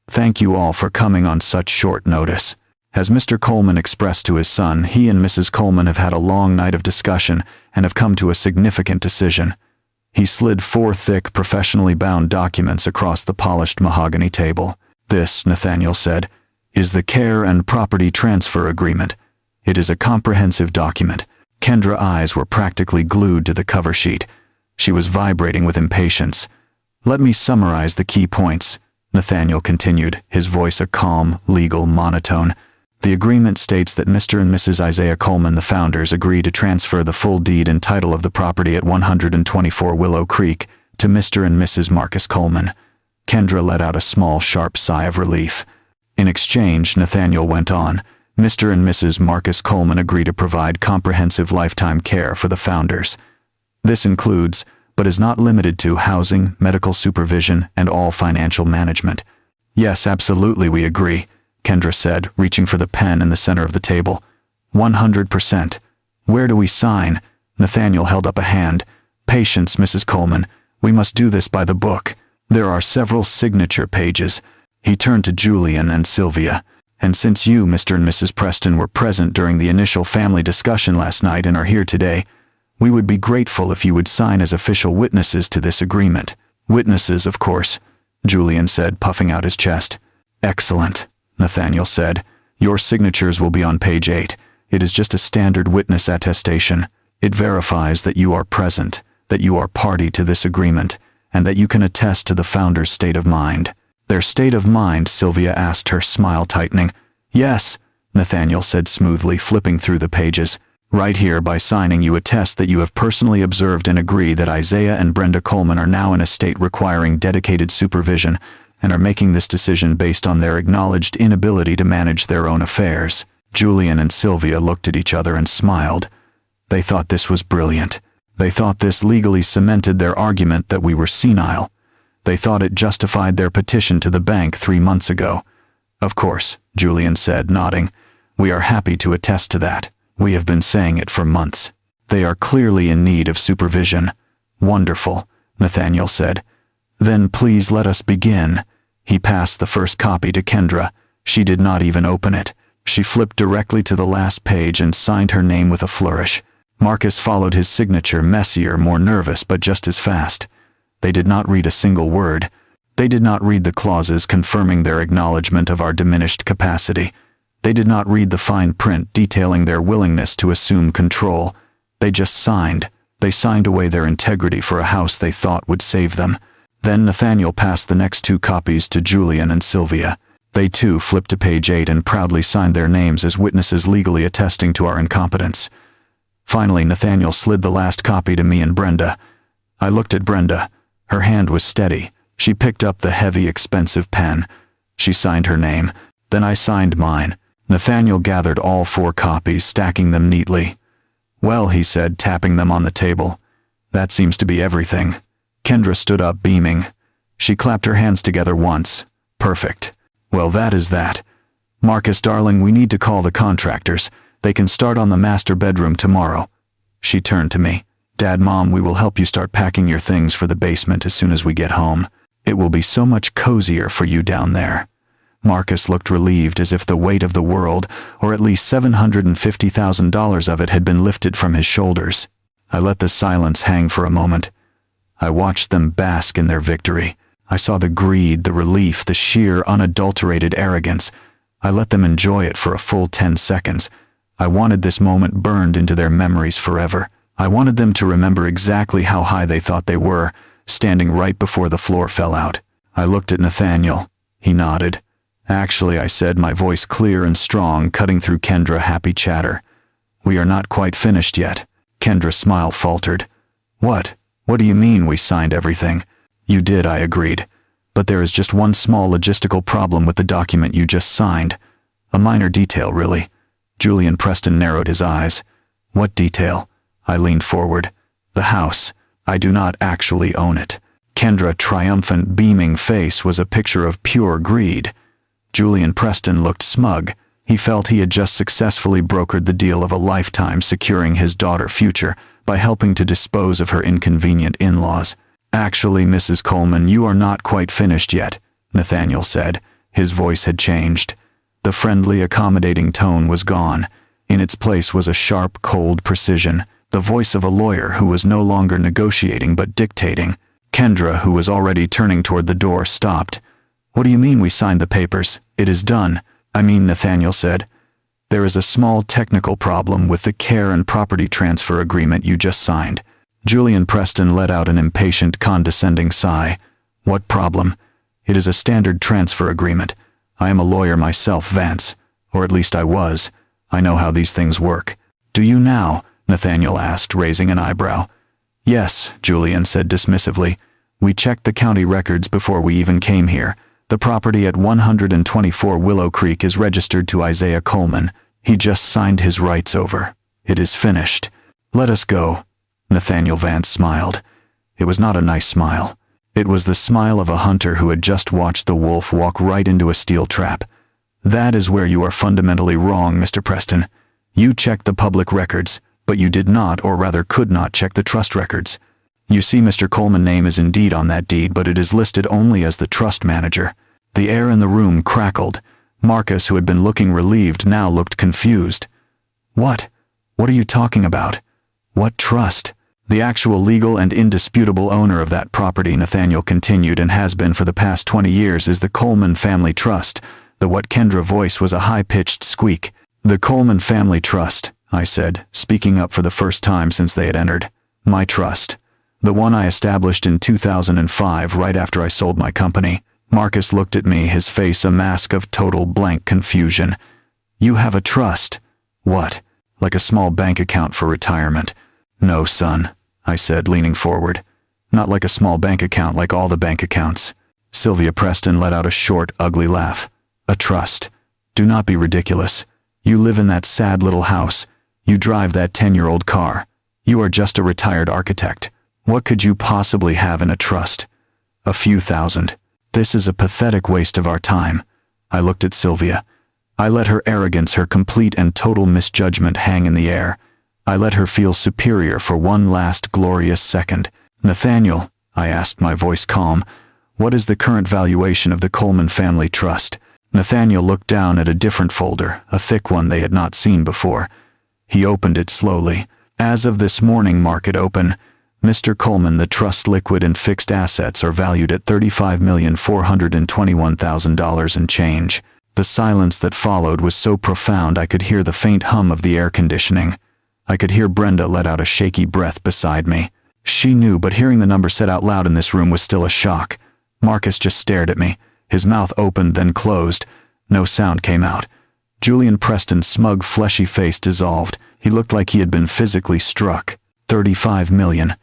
Thank you all for coming on such short notice. As Mr. Coleman expressed to his son, he and Mrs. Coleman have had a long night of discussion and have come to a significant decision. He slid 4 thick, professionally bound documents across the polished mahogany table. This, Nathaniel said, is the care and property transfer agreement. It is a comprehensive document. Kendra's eyes were practically glued to the cover sheet. She was vibrating with impatience. Let me summarize the key points, Nathaniel continued, his voice a calm, legal monotone. The agreement states that Mr. and Mrs. Isaiah Coleman, the founders, agree to transfer the full deed and title of the property at 124 Willow Creek to Mr. and Mrs. Marcus Coleman. Kendra let out a small, sharp sigh of relief. In exchange, Nathaniel went on, Mr. and Mrs. Marcus Coleman agree to provide comprehensive lifetime care for the founders. This includes, but is not limited to, housing, medical supervision, and all financial management. Yes, absolutely, we agree, Kendra said, reaching for the pen in the center of the table. 100%. Where do we sign? Nathaniel held up a hand. Patience, Mrs. Coleman. We must do this by the book. There are several signature pages. He turned to Julian and Sylvia. And since you, Mr. and Mrs. Preston, were present during the initial family discussion last night and are here today, we would be grateful if you would sign as official witnesses to this agreement. Witnesses, of course, Julian said, puffing out his chest. Excellent, Nathaniel said. Your signatures will be on page 8. It is just a standard witness attestation. It verifies that you are present, that you are party to this agreement, and that you can attest to the founders' state of mind. Their state of mind? Sylvia asked, her smile tightening. Yes, Nathaniel said smoothly, flipping through the pages. Right here, by signing, you attest that you have personally observed and agree that Isaiah and Brenda Coleman are now in a state requiring dedicated supervision and are making this decision based on their acknowledged inability to manage their own affairs. Julian and Sylvia looked at each other and smiled. They thought this was brilliant. They thought this legally cemented their argument that we were senile. They thought it justified their petition to the bank 3 months ago. Of course, Julian said, nodding. We are happy to attest to that. We have been saying it for months. They are clearly in need of supervision. Wonderful, Nathaniel said. Then please let us begin. He passed the first copy to Kendra. She did not even open it. She flipped directly to the last page and signed her name with a flourish. Marcus followed his signature, messier, more nervous, but just as fast. They did not read a single word. They did not read the clauses confirming their acknowledgement of our diminished capacity. They did not read the fine print detailing their willingness to assume control. They just signed. They signed away their integrity for a house they thought would save them. Then Nathaniel passed the next 2 copies to Julian and Sylvia. They too flipped to page 8 and proudly signed their names as witnesses legally attesting to our incompetence. Finally, Nathaniel slid the last copy to me and Brenda. I looked at Brenda. Her hand was steady. She picked up the heavy, expensive pen. She signed her name. Then I signed mine. Nathaniel gathered all 4 copies, stacking them neatly. Well, he said, tapping them on the table. That seems to be everything. Kendra stood up, beaming. She clapped her hands together once. Perfect. Well, that is that. Marcus, darling, we need to call the contractors. They can start on the master bedroom tomorrow. She turned to me. Dad, Mom, we will help you start packing your things for the basement as soon as we get home. It will be so much cozier for you down there. Marcus looked relieved, as if the weight of the world, or at least $750,000 of it, had been lifted from his shoulders. I let the silence hang for a moment. I watched them bask in their victory. I saw the greed, the relief, the sheer, unadulterated arrogance. I let them enjoy it for a full 10 seconds. I wanted this moment burned into their memories forever. I wanted them to remember exactly how high they thought they were, standing right before the floor fell out. I looked at Nathaniel. He nodded. Actually, I said, my voice clear and strong, cutting through Kendra's happy chatter. We are not quite finished yet. Kendra's smile faltered. What? What do you mean we signed everything? You did, I agreed. But there is just one small logistical problem with the document you just signed. A minor detail, really. Julian Preston narrowed his eyes. What detail? I leaned forward. The house. I do not actually own it. Kendra's triumphant, beaming face was a picture of pure greed. Julian Preston looked smug. He felt he had just successfully brokered the deal of a lifetime, securing his daughter's future by helping to dispose of her inconvenient in-laws. Actually, Mrs. Coleman, you are not quite finished yet, Nathaniel said. His voice had changed. The friendly, accommodating tone was gone. In its place was a sharp, cold precision, the voice of a lawyer who was no longer negotiating but dictating. Kendra, who was already turning toward the door, stopped. What do you mean we signed the papers? It is done. I mean, Nathaniel said. There is a small technical problem with the care and property transfer agreement you just signed. Julian Preston let out an impatient, condescending sigh. What problem? It is a standard transfer agreement. I am a lawyer myself, Vance. Or at least I was. I know how these things work. Do you now? Nathaniel asked, raising an eyebrow. Yes, Julian said dismissively. We checked the county records before we even came here. The property at 124 Willow Creek is registered to Isaiah Coleman. He just signed his rights over. It is finished. Let us go. Nathaniel Vance smiled. It was not a nice smile. It was the smile of a hunter who had just watched the wolf walk right into a steel trap. That is where you are fundamentally wrong, Mr. Preston. You checked the public records, but you did not, or rather could not, check the trust records. You see, Mr. Coleman's name is indeed on that deed, but it is listed only as the trust manager. The air in the room crackled. Marcus, who had been looking relieved, now looked confused. What? What are you talking about? What trust? The actual legal and indisputable owner of that property, Nathaniel continued, and has been for the past 20 years, is the Coleman Family Trust. The what Kendra voice was a high-pitched squeak. The Coleman Family Trust, I said, speaking up for the first time since they had entered. My trust. The one I established in 2005, right after I sold my company. Marcus looked at me, his face a mask of total blank confusion. You have a trust? What? Like a small bank account for retirement? No, son, I said, leaning forward. Not like a small bank account like all the bank accounts. Sylvia Preston let out a short, ugly laugh. A trust. Do not be ridiculous. You live in that sad little house. You drive that 10-year-old car. You are just a retired architect. What could you possibly have in a trust? A few thousand. This is a pathetic waste of our time. I looked at Sylvia. I let her arrogance, her complete and total misjudgment hang in the air. I let her feel superior for one last glorious second. Nathaniel, I asked, my voice calm, what is the current valuation of the Coleman Family Trust? Nathaniel looked down at a different folder, a thick one they had not seen before. He opened it slowly. As of this morning, market open, Mr. Coleman, the trust liquid and fixed assets are valued at $35,421,000 and change. The silence that followed was so profound I could hear the faint hum of the air conditioning. I could hear Brenda let out a shaky breath beside me. She knew, but hearing the number said out loud in this room was still a shock. Marcus just stared at me. His mouth opened, then closed. No sound came out. Julian Preston's smug, fleshy face dissolved. He looked like he had been physically struck. 35 million.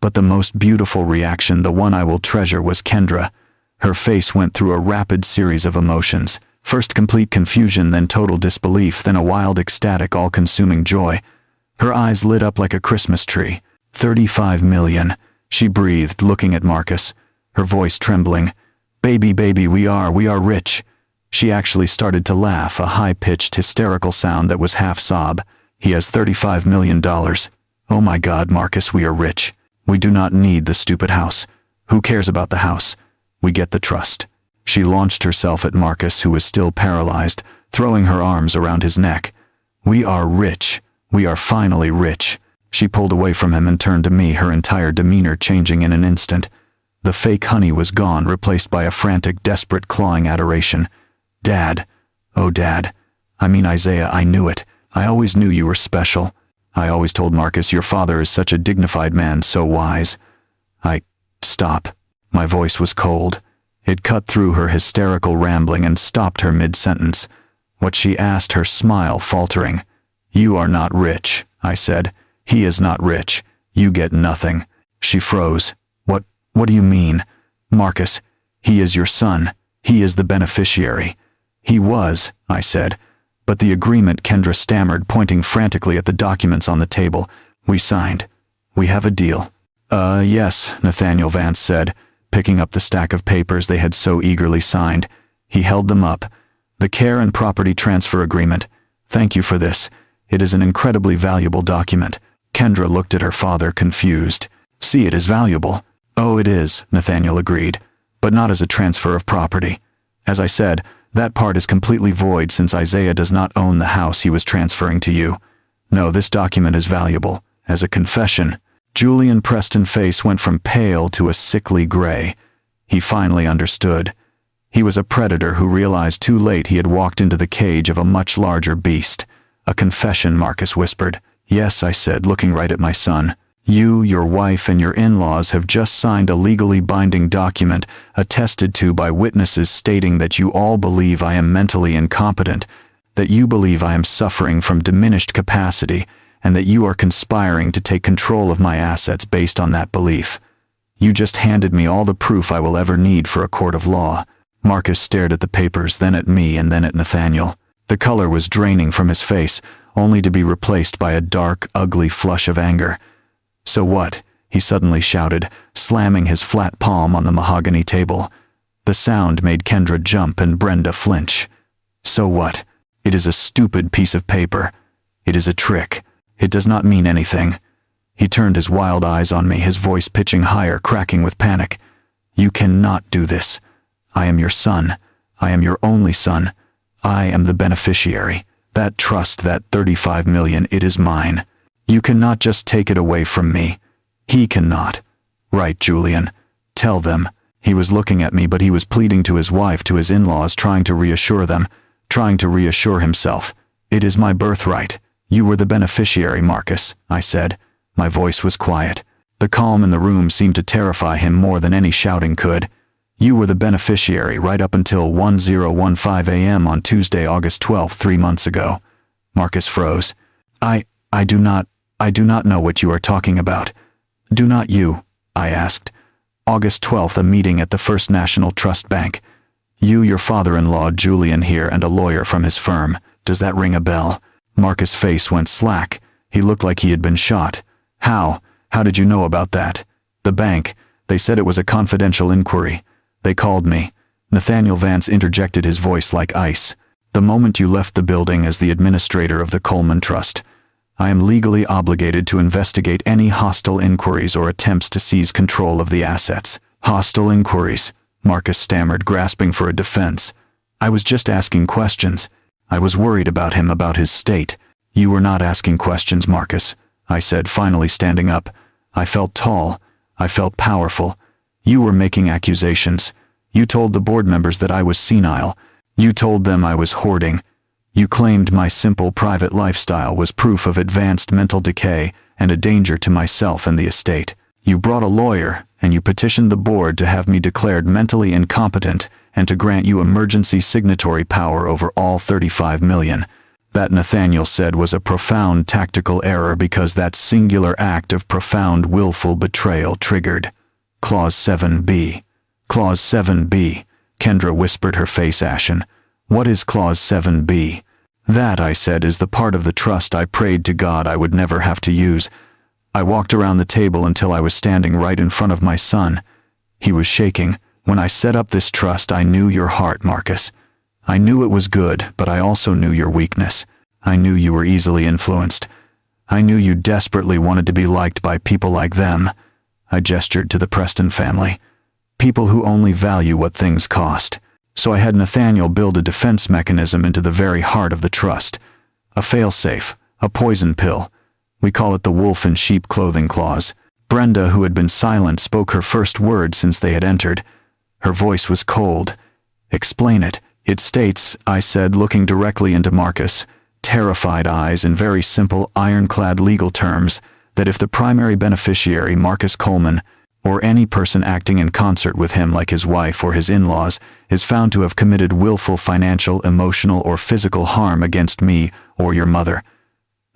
But the most beautiful reaction, the one I will treasure, was Kendra. Her face went through a rapid series of emotions. First complete confusion, then total disbelief, then a wild, ecstatic, all-consuming joy. Her eyes lit up like a Christmas tree. 35 million, she breathed, looking at Marcus, her voice trembling. Baby, we are rich. She actually started to laugh, a high-pitched, hysterical sound that was half sob. He has $35 million. Oh my God, Marcus, we are rich. We do not need the stupid house. Who cares about the house? We get the trust. She launched herself at Marcus, who was still paralyzed, throwing her arms around his neck. We are rich. We are finally rich. She pulled away from him and turned to me, her entire demeanor changing in an instant. The fake honey was gone, replaced by a frantic, desperate, clawing adoration. Dad. Oh, Dad. I mean, Isaiah, I knew it. I always knew you were special. I always told Marcus your father is such a dignified man, so wise. Stop. My voice was cold. It cut through her hysterical rambling and stopped her mid-sentence. What she asked, her smile faltering. You are not rich, I said. He is not rich. You get nothing. She froze. What do you mean? Marcus, he is your son. He is the beneficiary. He was, I said. But the agreement, Kendra stammered, pointing frantically at the documents on the table. We signed. We have a deal. Yes, Nathaniel Vance said, picking up the stack of papers they had so eagerly signed. He held them up. The care and property transfer agreement. Thank you for this. It is an incredibly valuable document. Kendra looked at her father, confused. See, it is valuable. Oh, it is, Nathaniel agreed, but not as a transfer of property. As I said, that part is completely void since Isaiah does not own the house he was transferring to you. No, this document is valuable, as a confession. Julian Preston's face went from pale to a sickly gray. He finally understood. He was a predator who realized too late he had walked into the cage of a much larger beast. A confession, Marcus whispered. Yes, I said, looking right at my son. You, your wife, and your in-laws have just signed a legally binding document attested to by witnesses stating that you all believe I am mentally incompetent, that you believe I am suffering from diminished capacity, and that you are conspiring to take control of my assets based on that belief. You just handed me all the proof I will ever need for a court of law. Marcus stared at the papers, then at me, and then at Nathaniel. The color was draining from his face, only to be replaced by a dark, ugly flush of anger. So what? He suddenly shouted, slamming his flat palm on the mahogany table. The sound made Kendra jump and Brenda flinch. So what? It is a stupid piece of paper. It is a trick. It does not mean anything. He turned his wild eyes on me, his voice pitching higher, cracking with panic. You cannot do this. I am your son. I am your only son. I am the beneficiary. That trust, that 35 million, it is mine. You cannot just take it away from me. He cannot. Right, Julian. Tell them. He was looking at me, but he was pleading to his wife, to his in-laws, trying to reassure them, trying to reassure himself. It is my birthright. You were the beneficiary, Marcus, I said. My voice was quiet. The calm in the room seemed to terrify him more than any shouting could. You were the beneficiary right up until 10:15 a.m. on Tuesday, August 12th, 3 months ago. Marcus froze. I do not know what you are talking about. Do not you? I asked. August 12th, a meeting at the First National Trust Bank. You, your father-in-law, Julian here, and a lawyer from his firm. Does that ring a bell? Marcus' face went slack. He looked like he had been shot. How? How did you know about that? The bank. They said it was a confidential inquiry. They called me. Nathaniel Vance interjected, his voice like ice. The moment you left the building as the administrator of the Coleman Trust. I am legally obligated to investigate any hostile inquiries or attempts to seize control of the assets. Hostile inquiries, Marcus stammered, grasping for a defense. I was just asking questions. I was worried about him, about his state. You were not asking questions, Marcus, I said, finally standing up. I felt tall. I felt powerful. You were making accusations. You told the board members that I was senile. You told them I was hoarding. You claimed my simple private lifestyle was proof of advanced mental decay and a danger to myself and the estate. You brought a lawyer, and you petitioned the board to have me declared mentally incompetent and to grant you emergency signatory power over all 35 million. That, Nathaniel said, was a profound tactical error because that singular act of profound willful betrayal triggered Clause 7b. Clause 7b, Kendra whispered, her face ashen. What is Clause 7b? That, I said, is the part of the trust I prayed to God I would never have to use. I walked around the table until I was standing right in front of my son. He was shaking. When I set up this trust, I knew your heart, Marcus. I knew it was good, but I also knew your weakness. I knew you were easily influenced. I knew you desperately wanted to be liked by people like them. I gestured to the Preston family. People who only value what things cost. So I had Nathaniel build a defense mechanism into the very heart of the trust. A failsafe, a poison pill. We call it the wolf in sheep clothing clause. Brenda, who had been silent, spoke her first word since they had entered. Her voice was cold. Explain it. It states, I said, looking directly into Marcus, terrified eyes in very simple, ironclad legal terms, that if the primary beneficiary, Marcus Coleman, or any person acting in concert with him like his wife or his in-laws, is found to have committed willful financial, emotional, or physical harm against me or your mother,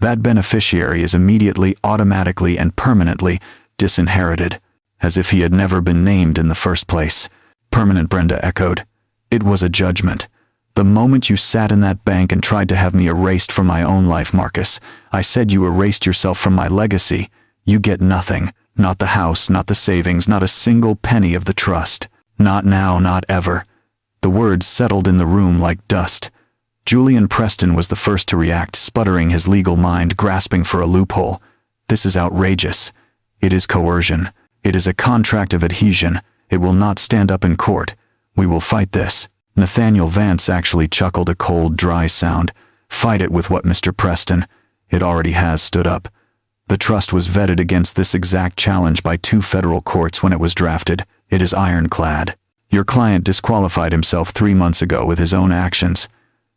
that beneficiary is immediately, automatically, and permanently disinherited, as if he had never been named in the first place. Permanent, Brenda echoed. It was a judgment. The moment you sat in that bank and tried to have me erased from my own life, Marcus, I said you erased yourself from my legacy. You get nothing. Not the house, not the savings, not a single penny of the trust. Not now, not ever. The words settled in the room like dust. Julian Preston was the first to react, sputtering, his legal mind grasping for a loophole. This is outrageous. It is coercion. It is a contract of adhesion. It will not stand up in court. We will fight this. Nathaniel Vance actually chuckled, a cold, dry sound. Fight it with what, Mr. Preston? It already has stood up. The trust was vetted against this exact challenge by 2 federal courts when it was drafted. It is ironclad. Your client disqualified himself 3 months ago with his own actions.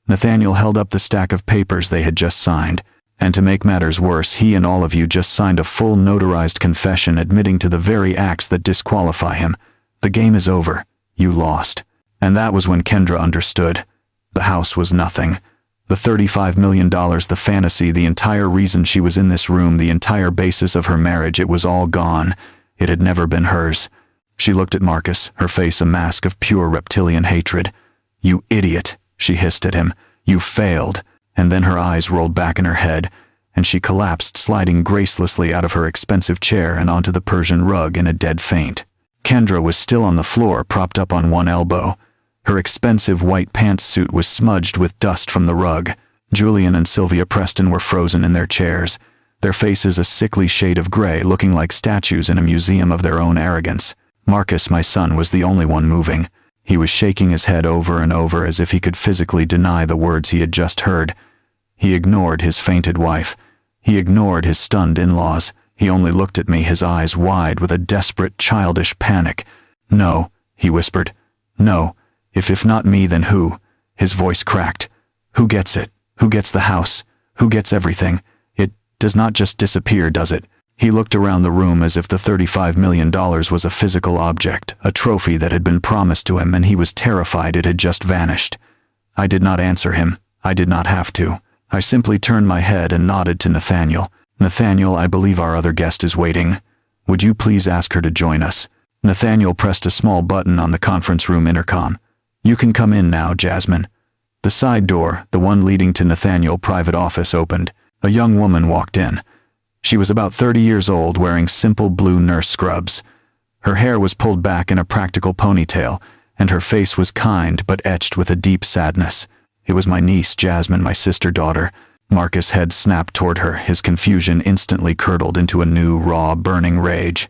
Nathaniel held up the stack of papers they had just signed. And to make matters worse, he and all of you just signed a full notarized confession admitting to the very acts that disqualify him. The game is over. You lost. And that was when Kendra understood. The house was nothing. The $35 million, the fantasy, the entire reason she was in this room, the entire basis of her marriage, it was all gone. It had never been hers. She looked at Marcus, her face a mask of pure reptilian hatred. You idiot, she hissed at him. You failed. And then her eyes rolled back in her head, and she collapsed, sliding gracelessly out of her expensive chair and onto the Persian rug in a dead faint. Kendra was still on the floor, propped up on one elbow. Her expensive white pantsuit was smudged with dust from the rug. Julian and Sylvia Preston were frozen in their chairs, their faces a sickly shade of gray, looking like statues in a museum of their own arrogance. Marcus, my son, was the only one moving. He was shaking his head over and over as if he could physically deny the words he had just heard. He ignored his fainted wife. He ignored his stunned in-laws. He only looked at me, his eyes wide with a desperate, childish panic. No, he whispered. No. If not me, then who? His voice cracked. Who gets it? Who gets the house? Who gets everything? It does not just disappear, does it? He looked around the room as if the $35 million was a physical object, a trophy that had been promised to him, and he was terrified it had just vanished. I did not answer him. I did not have to. I simply turned my head and nodded to Nathaniel. Nathaniel, I believe our other guest is waiting. Would you please ask her to join us? Nathaniel pressed a small button on the conference room intercom. You can come in now, Jasmine. The side door, the one leading to Nathaniel's private office, opened. A young woman walked in. She was about 30 years old, wearing simple blue nurse scrubs. Her hair was pulled back in a practical ponytail, and her face was kind but etched with a deep sadness. It was my niece, Jasmine, my sister-daughter. Marcus' head snapped toward her, his confusion instantly curdled into a new, raw, burning rage.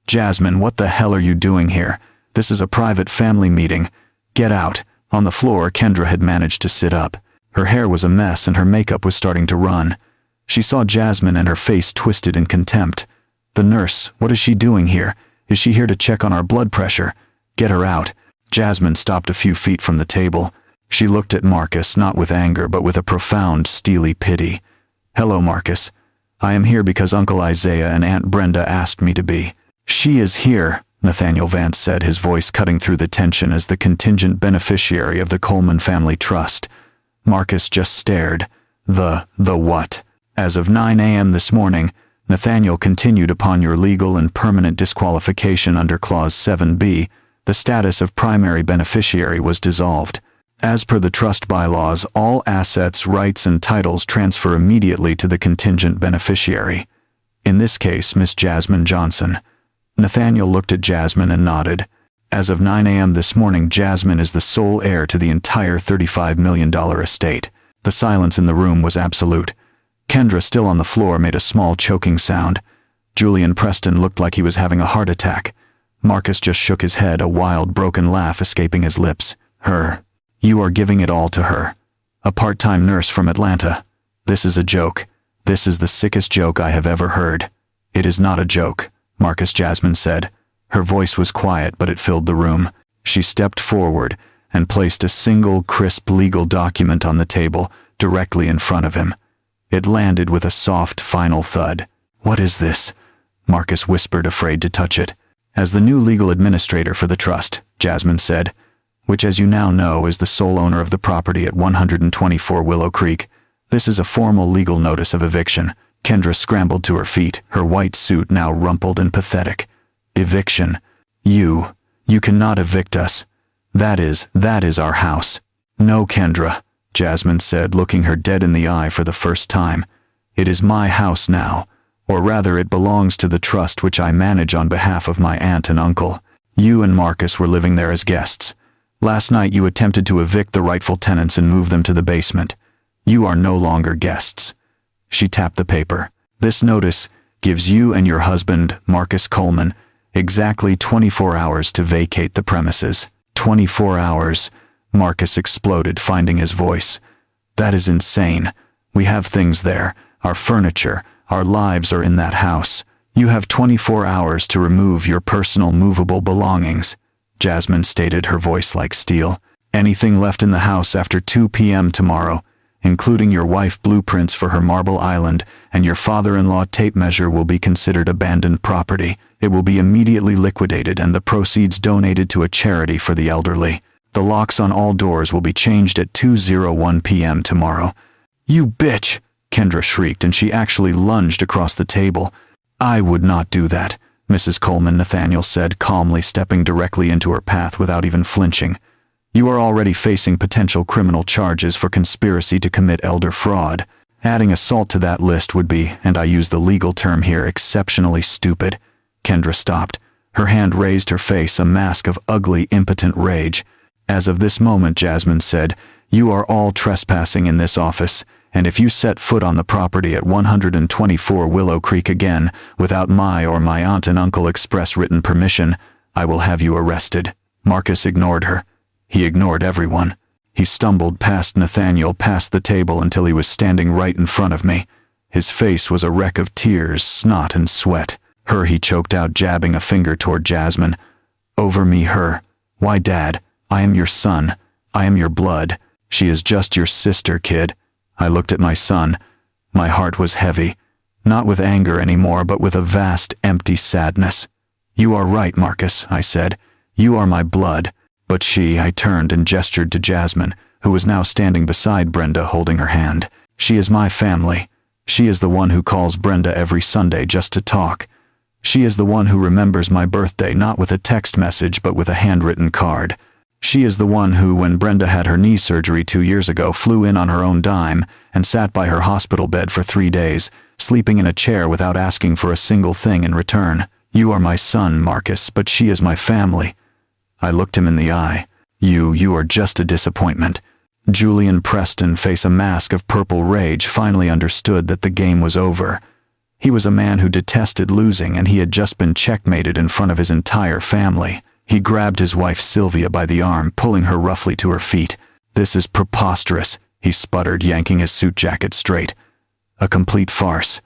Jasmine, what the hell are you doing here? This is a private family meeting. Get out. On the floor, Kendra had managed to sit up. Her hair was a mess and her makeup was starting to run. She saw Jasmine and her face twisted in contempt. The nurse, what is she doing here? Is she here to check on our blood pressure? Get her out. Jasmine stopped a few feet from the table. She looked at Marcus, not with anger, but with a profound, steely pity. Hello, Marcus. I am here because Uncle Isaiah and Aunt Brenda asked me to be. She is here, Nathaniel Vance said, his voice cutting through the tension as the contingent beneficiary of the Coleman Family Trust. Marcus just stared. The what? As of 9 a.m. this morning, Nathaniel continued, upon your legal and permanent disqualification under Clause 7b, the status of primary beneficiary was dissolved. As per the trust bylaws, all assets, rights, and titles transfer immediately to the contingent beneficiary. In this case, Miss Jasmine Johnson. Nathaniel looked at Jasmine and nodded. As of 9 a.m. this morning, Jasmine is the sole heir to the entire $35 million estate. The silence in the room was absolute. Kendra, still on the floor, made a small choking sound. Julian Preston looked like he was having a heart attack. Marcus just shook his head, a wild, broken laugh escaping his lips. Her. You are giving it all to her. A part-time nurse from Atlanta. This is a joke. This is the sickest joke I have ever heard. It is not a joke, Marcus, Jasmine said. Her voice was quiet, but it filled the room. She stepped forward and placed a single, crisp legal document on the table, directly in front of him. It landed with a soft, final thud. What is this? Marcus whispered, afraid to touch it. As the new legal administrator for the trust, Jasmine said, which, as you now know, is the sole owner of the property at 124 Willow Creek, this is a formal legal notice of eviction. Kendra scrambled to her feet, her white suit now rumpled and pathetic. Eviction. You cannot evict us. That is our house. No, Kendra, Jasmine said, looking her dead in the eye for the first time. It is my house now, or rather it belongs to the trust which I manage on behalf of my aunt and uncle. You and Marcus were living there as guests. Last night you attempted to evict the rightful tenants and move them to the basement. You are no longer guests. She tapped the paper. This notice gives you and your husband, Marcus Coleman, exactly 24 hours to vacate the premises. 24 hours, Marcus exploded, finding his voice. That is insane. We have things there, our furniture, our lives are in that house. You have 24 hours to remove your personal movable belongings, Jasmine stated, her voice like steel. Anything left in the house after 2 p.m. tomorrow, including your wife blueprints for her marble island and your father-in-law tape measure, will be considered abandoned property. It will be immediately liquidated and the proceeds donated to a charity for the elderly. The locks on all doors will be changed at 2:01 p.m. tomorrow. You bitch, Kendra shrieked, and she actually lunged across the table. I would not do that, Mrs. Coleman, Nathaniel said, calmly stepping directly into her path without even flinching. You are already facing potential criminal charges for conspiracy to commit elder fraud. Adding assault to that list would be, and I use the legal term here, exceptionally stupid. Kendra stopped. Her hand raised her face, a mask of ugly, impotent rage. As of this moment, Jasmine said, you are all trespassing in this office, and if you set foot on the property at 124 Willow Creek again, without my or my aunt and uncle express written permission, I will have you arrested. Marcus ignored her. He ignored everyone. He stumbled past Nathaniel, past the table, until he was standing right in front of me. His face was a wreck of tears, snot, and sweat. Her, he choked out, jabbing a finger toward Jasmine. Over me, her. Why, Dad? I am your son. I am your blood. She is just your sister, kid. I looked at my son. My heart was heavy, not with anger anymore, but with a vast, empty sadness. You are right, Marcus, I said. You are my blood. But she, I turned and gestured to Jasmine, who was now standing beside Brenda, holding her hand. She is my family. She is the one who calls Brenda every Sunday just to talk. She is the one who remembers my birthday not with a text message but with a handwritten card. She is the one who, when Brenda had her knee surgery 2 years ago, flew in on her own dime and sat by her hospital bed for 3 days, sleeping in a chair without asking for a single thing in return. You are my son, Marcus, but she is my family. I looked him in the eye. You are just a disappointment. Julian Preston, face a mask of purple rage, finally understood that the game was over. He was a man who detested losing, and he had just been checkmated in front of his entire family. He grabbed his wife Sylvia by the arm, pulling her roughly to her feet. This is preposterous, he sputtered, yanking his suit jacket straight. A complete farce.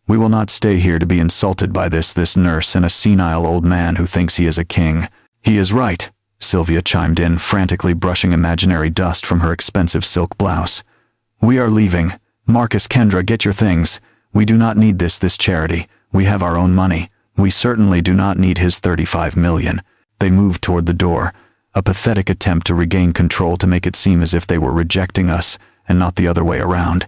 We will not stay here to be insulted by this nurse and a senile old man who thinks he is a king. He is right, Sylvia chimed in, frantically brushing imaginary dust from her expensive silk blouse. We are leaving. Marcus, Kendra, get your things. We do not need this charity. We have our own money. We certainly do not need his 35 million. They moved toward the door, a pathetic attempt to regain control, to make it seem as if they were rejecting us and not the other way around.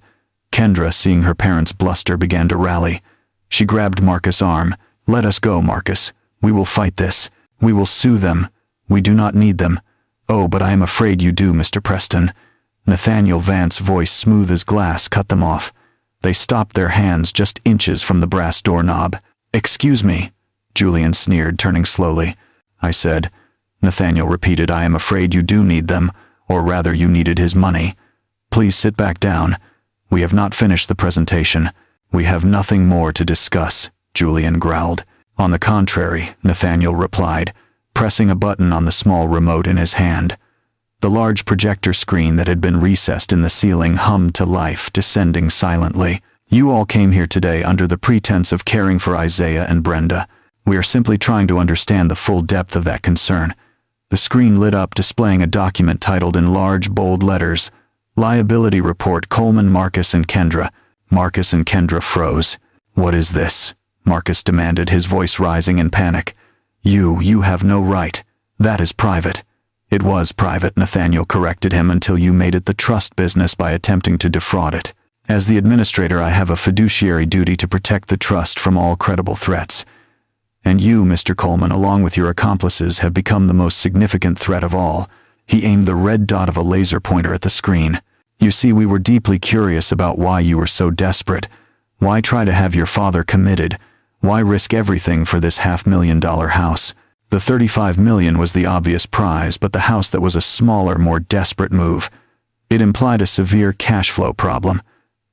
Kendra, seeing her parents bluster, began to rally. She grabbed Marcus' arm. Let us go, Marcus. We will fight this. We will sue them. We do not need them. Oh, but I am afraid you do, Mr. Preston. Nathaniel Vance's voice, smooth as glass, cut them off. They stopped, their hands just inches from the brass doorknob. Excuse me, Julian sneered, turning slowly. I said. Nathaniel repeated, I am afraid you do need them, or rather you needed his money. Please sit back down. We have not finished the presentation. We have nothing more to discuss, Julian growled. On the contrary, Nathaniel replied, pressing a button on the small remote in his hand. The large projector screen that had been recessed in the ceiling hummed to life, descending silently. You all came here today under the pretense of caring for Isaiah and Brenda. We are simply trying to understand the full depth of that concern. The screen lit up, displaying a document titled in large, bold letters, Liability Report, Coleman, Marcus and Kendra. Marcus and Kendra froze. What is this? Marcus demanded, his voice rising in panic. You have no right. That is private. It was private, Nathaniel corrected him, until you made it the trust business by attempting to defraud it. As the administrator, I have a fiduciary duty to protect the trust from all credible threats. And you, Mr. Coleman, along with your accomplices, have become the most significant threat of all. He aimed the red dot of a laser pointer at the screen. "You see, we were deeply curious about why you were so desperate. Why try to have your father committed? Why risk everything for this $500,000 house?" The $35 million was the obvious prize, but the house that was a smaller, more desperate move. It implied a severe cash flow problem.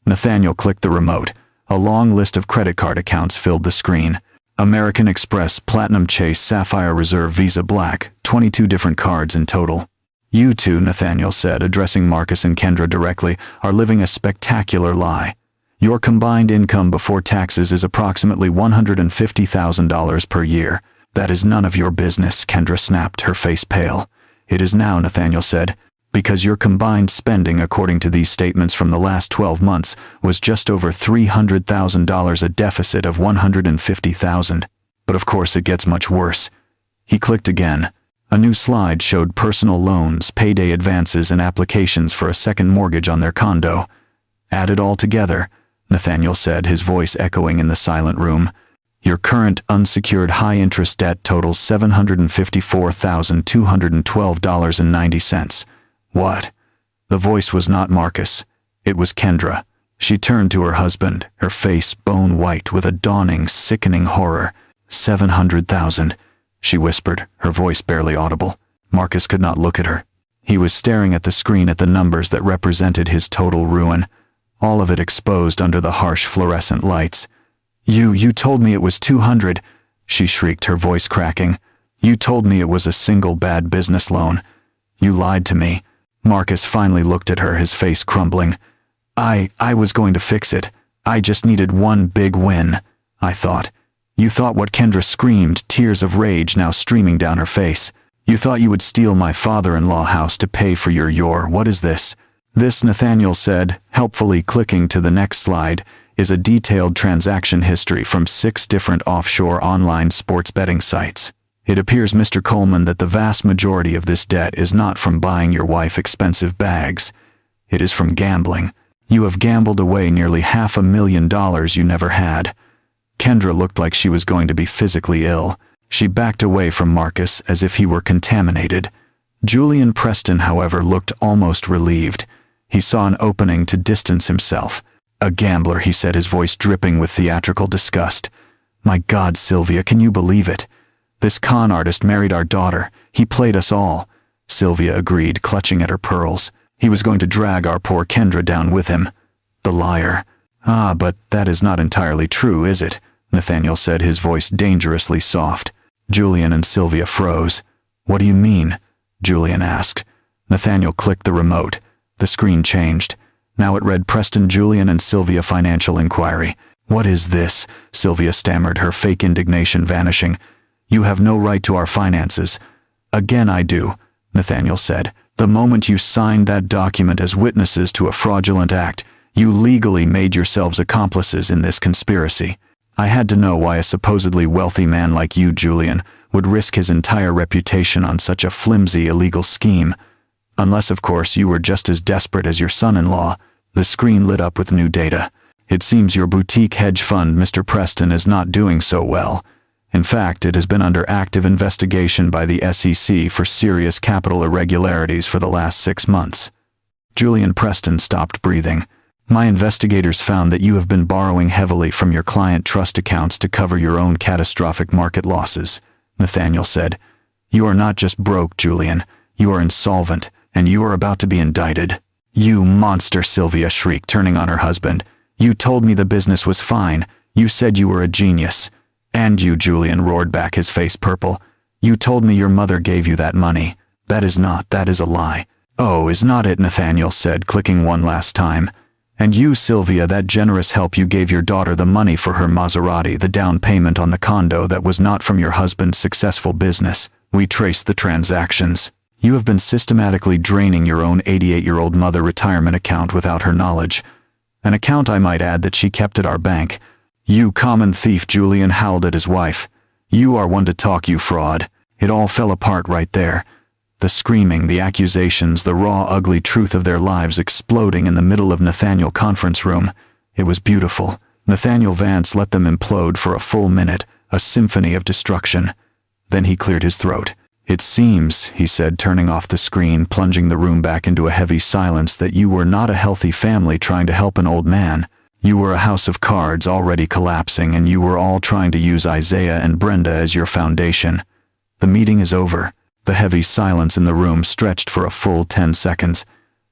Nathaniel clicked the remote. A long list of credit card accounts filled the screen. American Express, Platinum Chase, Sapphire Reserve, Visa Black, 22 different cards in total. "You two," Nathaniel said, addressing Marcus and Kendra directly, "are living a spectacular lie. Your combined income before taxes is approximately $150,000 per year. That is none of your business," Kendra snapped, her face pale. "It is now," Nathaniel said, "because your combined spending, according to these statements from the last 12 months, was just over $300,000, a deficit of $150,000. But of course it gets much worse." He clicked again. A new slide showed personal loans, payday advances, and applications for a second mortgage on their condo. "Add it all together," Nathaniel said, his voice echoing in the silent room. "Your current unsecured high-interest debt totals $754,212.90. "What?" The voice was not Marcus. It was Kendra. She turned to her husband, her face bone white with a dawning, sickening horror. "700,000, she whispered, her voice barely audible. Marcus could not look at her. He was staring at the screen at the numbers that represented his total ruin, all of it exposed under the harsh fluorescent lights. You told me it was 200, she shrieked, her voice cracking. "You told me it was a single bad business loan. You lied to me." Marcus finally looked at her, his face crumbling. I was going to fix it. I just needed one big win, I thought." "You thought what?" Kendra screamed, tears of rage now streaming down her face. "You thought you would steal my father-in-law house to pay for your what is this?" "This," Nathaniel said, helpfully clicking to the next slide, "is a detailed transaction history from 6 different offshore online sports betting sites. It appears, Mr. Coleman, that the vast majority of this debt is not from buying your wife expensive bags. It is from gambling. You have gambled away nearly $500,000 you never had." Kendra looked like she was going to be physically ill. She backed away from Marcus as if he were contaminated. Julian Preston, however, looked almost relieved. He saw an opening to distance himself. "A gambler," he said, his voice dripping with theatrical disgust. "My God, Sylvia, can you believe it? This con artist married our daughter. He played us all." Sylvia agreed, clutching at her pearls. "He was going to drag our poor Kendra down with him. The liar." "Ah, but that is not entirely true, is it?" Nathaniel said, his voice dangerously soft. Julian and Sylvia froze. "What do you mean?" Julian asked. Nathaniel clicked the remote. The screen changed. Now it read Preston, Julian, and Sylvia financial inquiry. "What is this?" Sylvia stammered, her fake indignation vanishing. "You have no right to our finances." "Again I do," Nathaniel said. "The moment you signed that document as witnesses to a fraudulent act, you legally made yourselves accomplices in this conspiracy. I had to know why a supposedly wealthy man like you, Julian, would risk his entire reputation on such a flimsy illegal scheme. Unless, of course, you were just as desperate as your son-in-law." The screen lit up with new data. "It seems your boutique hedge fund, Mr. Preston, is not doing so well. In fact, it has been under active investigation by the SEC for serious capital irregularities for the last 6 months." Julian Preston stopped breathing. "My investigators found that you have been borrowing heavily from your client trust accounts to cover your own catastrophic market losses," Nathaniel said. "You are not just broke, Julian. You are insolvent, and you are about to be indicted." "You monster," Sylvia shrieked, turning on her husband. "You told me the business was fine. You said you were a genius." "And you," Julian roared back, his face purple. "You told me your mother gave you that money. That is a lie." "Oh, is not it?" Nathaniel said, clicking one last time. "And you, Sylvia, that generous help you gave your daughter the money for her Maserati, the down payment on the condo that was not from your husband's successful business. We traced the transactions. You have been systematically draining your own 88-year-old mother retirement account without her knowledge. An account, I might add, that she kept at our bank. You common thief," Julian howled at his wife. "You are one to talk, you fraud." It all fell apart right there. The screaming, the accusations, the raw, ugly truth of their lives exploding in the middle of Nathaniel conference room. It was beautiful. Nathaniel Vance let them implode for a full minute, a symphony of destruction. Then he cleared his throat. It seems, he said, turning off the screen, plunging the room back into a heavy silence, that you were not a healthy family trying to help an old man. You were a house of cards already collapsing, and you were all trying to use Isaiah and Brenda as your foundation. The meeting is over. The heavy silence in the room stretched for a full 10 seconds.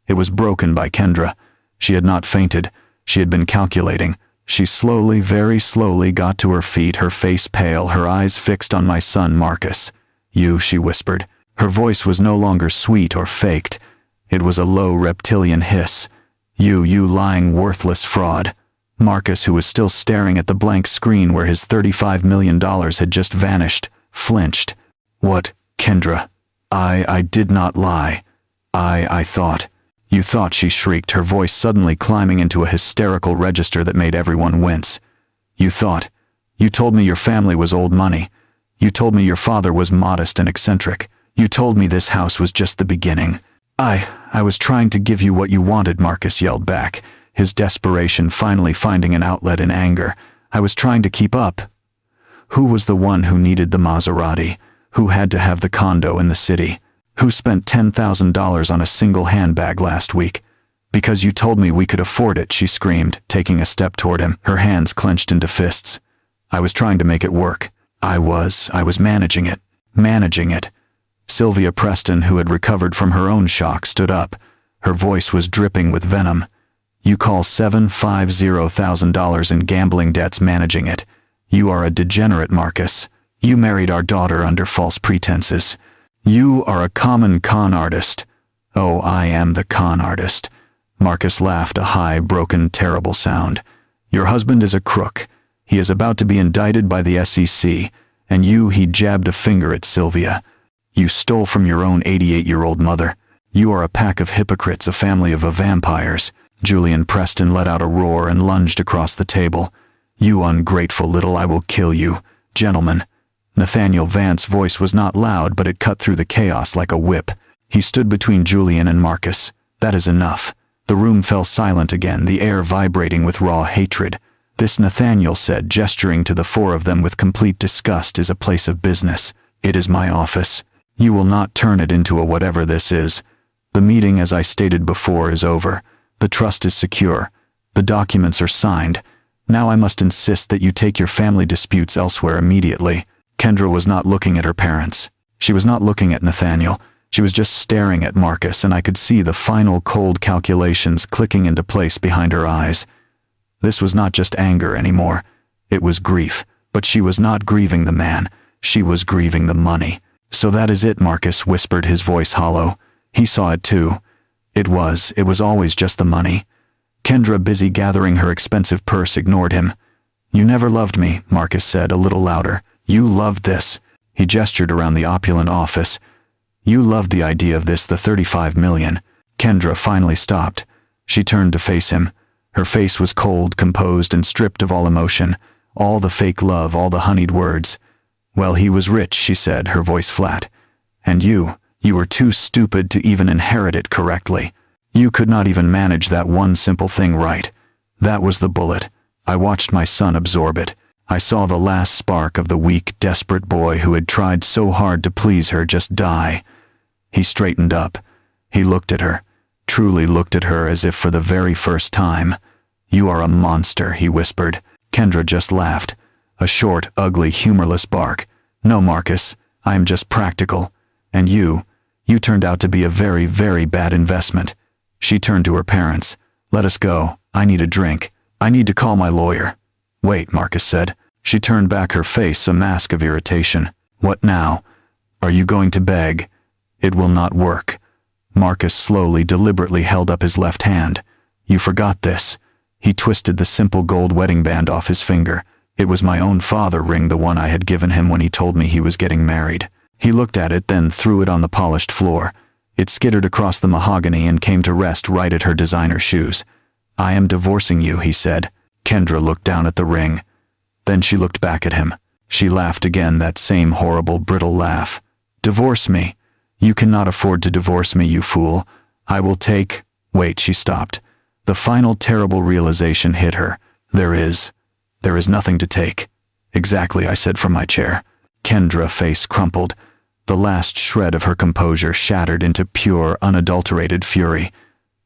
It was broken by Kendra. She had not fainted. She had been calculating. She slowly, very slowly got to her feet, her face pale, her eyes fixed on my son Marcus. "You," she whispered. Her voice was no longer sweet or faked. It was a low reptilian hiss. You lying, worthless fraud." Marcus, who was still staring at the blank screen where his $35 million had just vanished, flinched. "What, Kendra? I did not lie. I thought." "You thought," she shrieked, her voice suddenly climbing into a hysterical register that made everyone wince. "You thought. You told me your family was old money. You told me your father was modest and eccentric. You told me this house was just the beginning. I was trying to give you what you wanted," Marcus yelled back, his desperation finally finding an outlet in anger. "I was trying to keep up. Who was the one who needed the Maserati? Who had to have the condo in the city? Who spent $10,000 on a single handbag last week? Because you told me we could afford it," she screamed, taking a step toward him, her hands clenched into fists. "I was trying to make it work. I was managing it. Sylvia Preston, who had recovered from her own shock, stood up. Her voice was dripping with venom. "You call $750,000 in gambling debts managing it. You are a degenerate, Marcus. You married our daughter under false pretenses. You are a common con artist." "Oh, I am the con artist." Marcus laughed, a high, broken, terrible sound. "Your husband is a crook. He is about to be indicted by the SEC, and he jabbed a finger at Sylvia. You stole from your own 88-year-old mother. You are a pack of hypocrites, a family of vampires." Julian Preston let out a roar and lunged across the table. "You ungrateful little, I will kill you. Gentlemen." Nathaniel Vance's voice was not loud, but it cut through the chaos like a whip. He stood between Julian and Marcus. "That is enough." The room fell silent again, the air vibrating with raw hatred. "This," Nathaniel said, gesturing to the four of them with complete disgust, "is a place of business. It is my office. You will not turn it into a whatever this is. The meeting, as I stated before, is over. The trust is secure. The documents are signed. Now I must insist that you take your family disputes elsewhere immediately." Kendra was not looking at her parents. She was not looking at Nathaniel. She was just staring at Marcus, and I could see the final cold calculations clicking into place behind her eyes. This was not just anger anymore. It was grief. But she was not grieving the man. She was grieving the money. "So that is it," Marcus whispered, his voice hollow. He saw it too. It was always just the money. Kendra, busy gathering her expensive purse, ignored him. "You never loved me," Marcus said, a little louder. "You loved this." He gestured around the opulent office. "You loved the idea of this, the 35 million. Kendra finally stopped. She turned to face him. Her face was cold, composed, and stripped of all emotion, all the fake love, all the honeyed words. "Well, he was rich," she said, her voice flat. "And you were too stupid to even inherit it correctly. You could not even manage that one simple thing right. That was the bullet. I watched my son absorb it. I saw the last spark of the weak, desperate boy who had tried so hard to please her just die." He straightened up. He looked at her, truly looked at her as if for the very first time. "You are a monster," he whispered. Kendra just laughed. A short, ugly, humorless bark. "No, Marcus, I am just practical. And you turned out to be a very, very bad investment." She turned to her parents. "Let us go. I need a drink. I need to call my lawyer." "Wait," Marcus said. She turned back, her face a mask of irritation. "What now? Are you going to beg? It will not work." Marcus slowly, deliberately held up his left hand. "You forgot this." He twisted the simple gold wedding band off his finger. "It was my own father ring, the one I had given him when he told me he was getting married." He looked at it, then threw it on the polished floor. It skittered across the mahogany and came to rest right at her designer shoes. "I am divorcing you," he said. Kendra looked down at the ring. Then she looked back at him. She laughed again, that same horrible, brittle laugh. "Divorce me? You cannot afford to divorce me, you fool. I will take—" Wait, she stopped. The final terrible realization hit her. There is nothing to take." "Exactly," I said from my chair. Kendra's face crumpled. The last shred of her composure shattered into pure, unadulterated fury.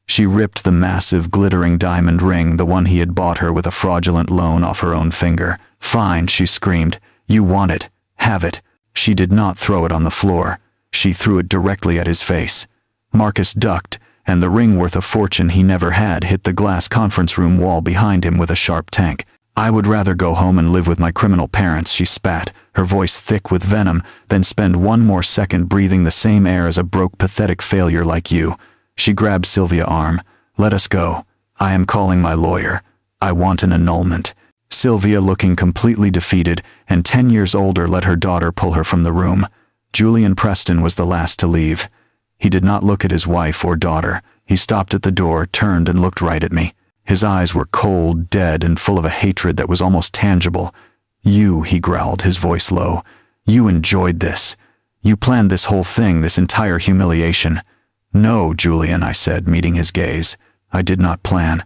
She ripped the massive, glittering diamond ring, the one he had bought her with a fraudulent loan, off her own finger. "Fine," she screamed. "You want it. Have it." She did not throw it on the floor. She threw it directly at his face. Marcus ducked, and the ring, worth a fortune he never had, hit the glass conference room wall behind him with a sharp tank. "I would rather go home and live with my criminal parents," she spat, her voice thick with venom, "than spend one more second breathing the same air as a broke, pathetic failure like you." She grabbed Sylvia's arm. "Let us go. I am calling my lawyer. I want an annulment." Sylvia, looking completely defeated and 10 years older, let her daughter pull her from the room. Julian Preston was the last to leave. He did not look at his wife or daughter. He stopped at the door, turned, and looked right at me. His eyes were cold, dead, and full of a hatred that was almost tangible. "You," he growled, his voice low. "You enjoyed this. You planned this whole thing, this entire humiliation." "No, Julian," I said, meeting his gaze. "I did not plan.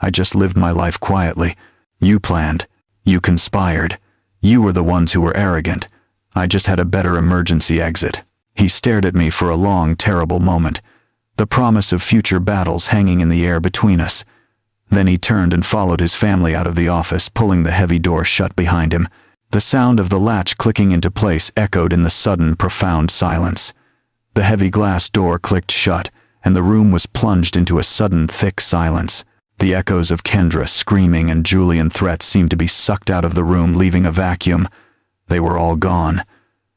I just lived my life quietly. You planned. You conspired. You were the ones who were arrogant. I just had a better emergency exit." He stared at me for a long, terrible moment, the promise of future battles hanging in the air between us. Then he turned and followed his family out of the office, pulling the heavy door shut behind him. The sound of the latch clicking into place echoed in the sudden, profound silence. The heavy glass door clicked shut, and the room was plunged into a sudden, thick silence. The echoes of Kendra screaming and Julian threats seemed to be sucked out of the room, leaving a vacuum. They were all gone.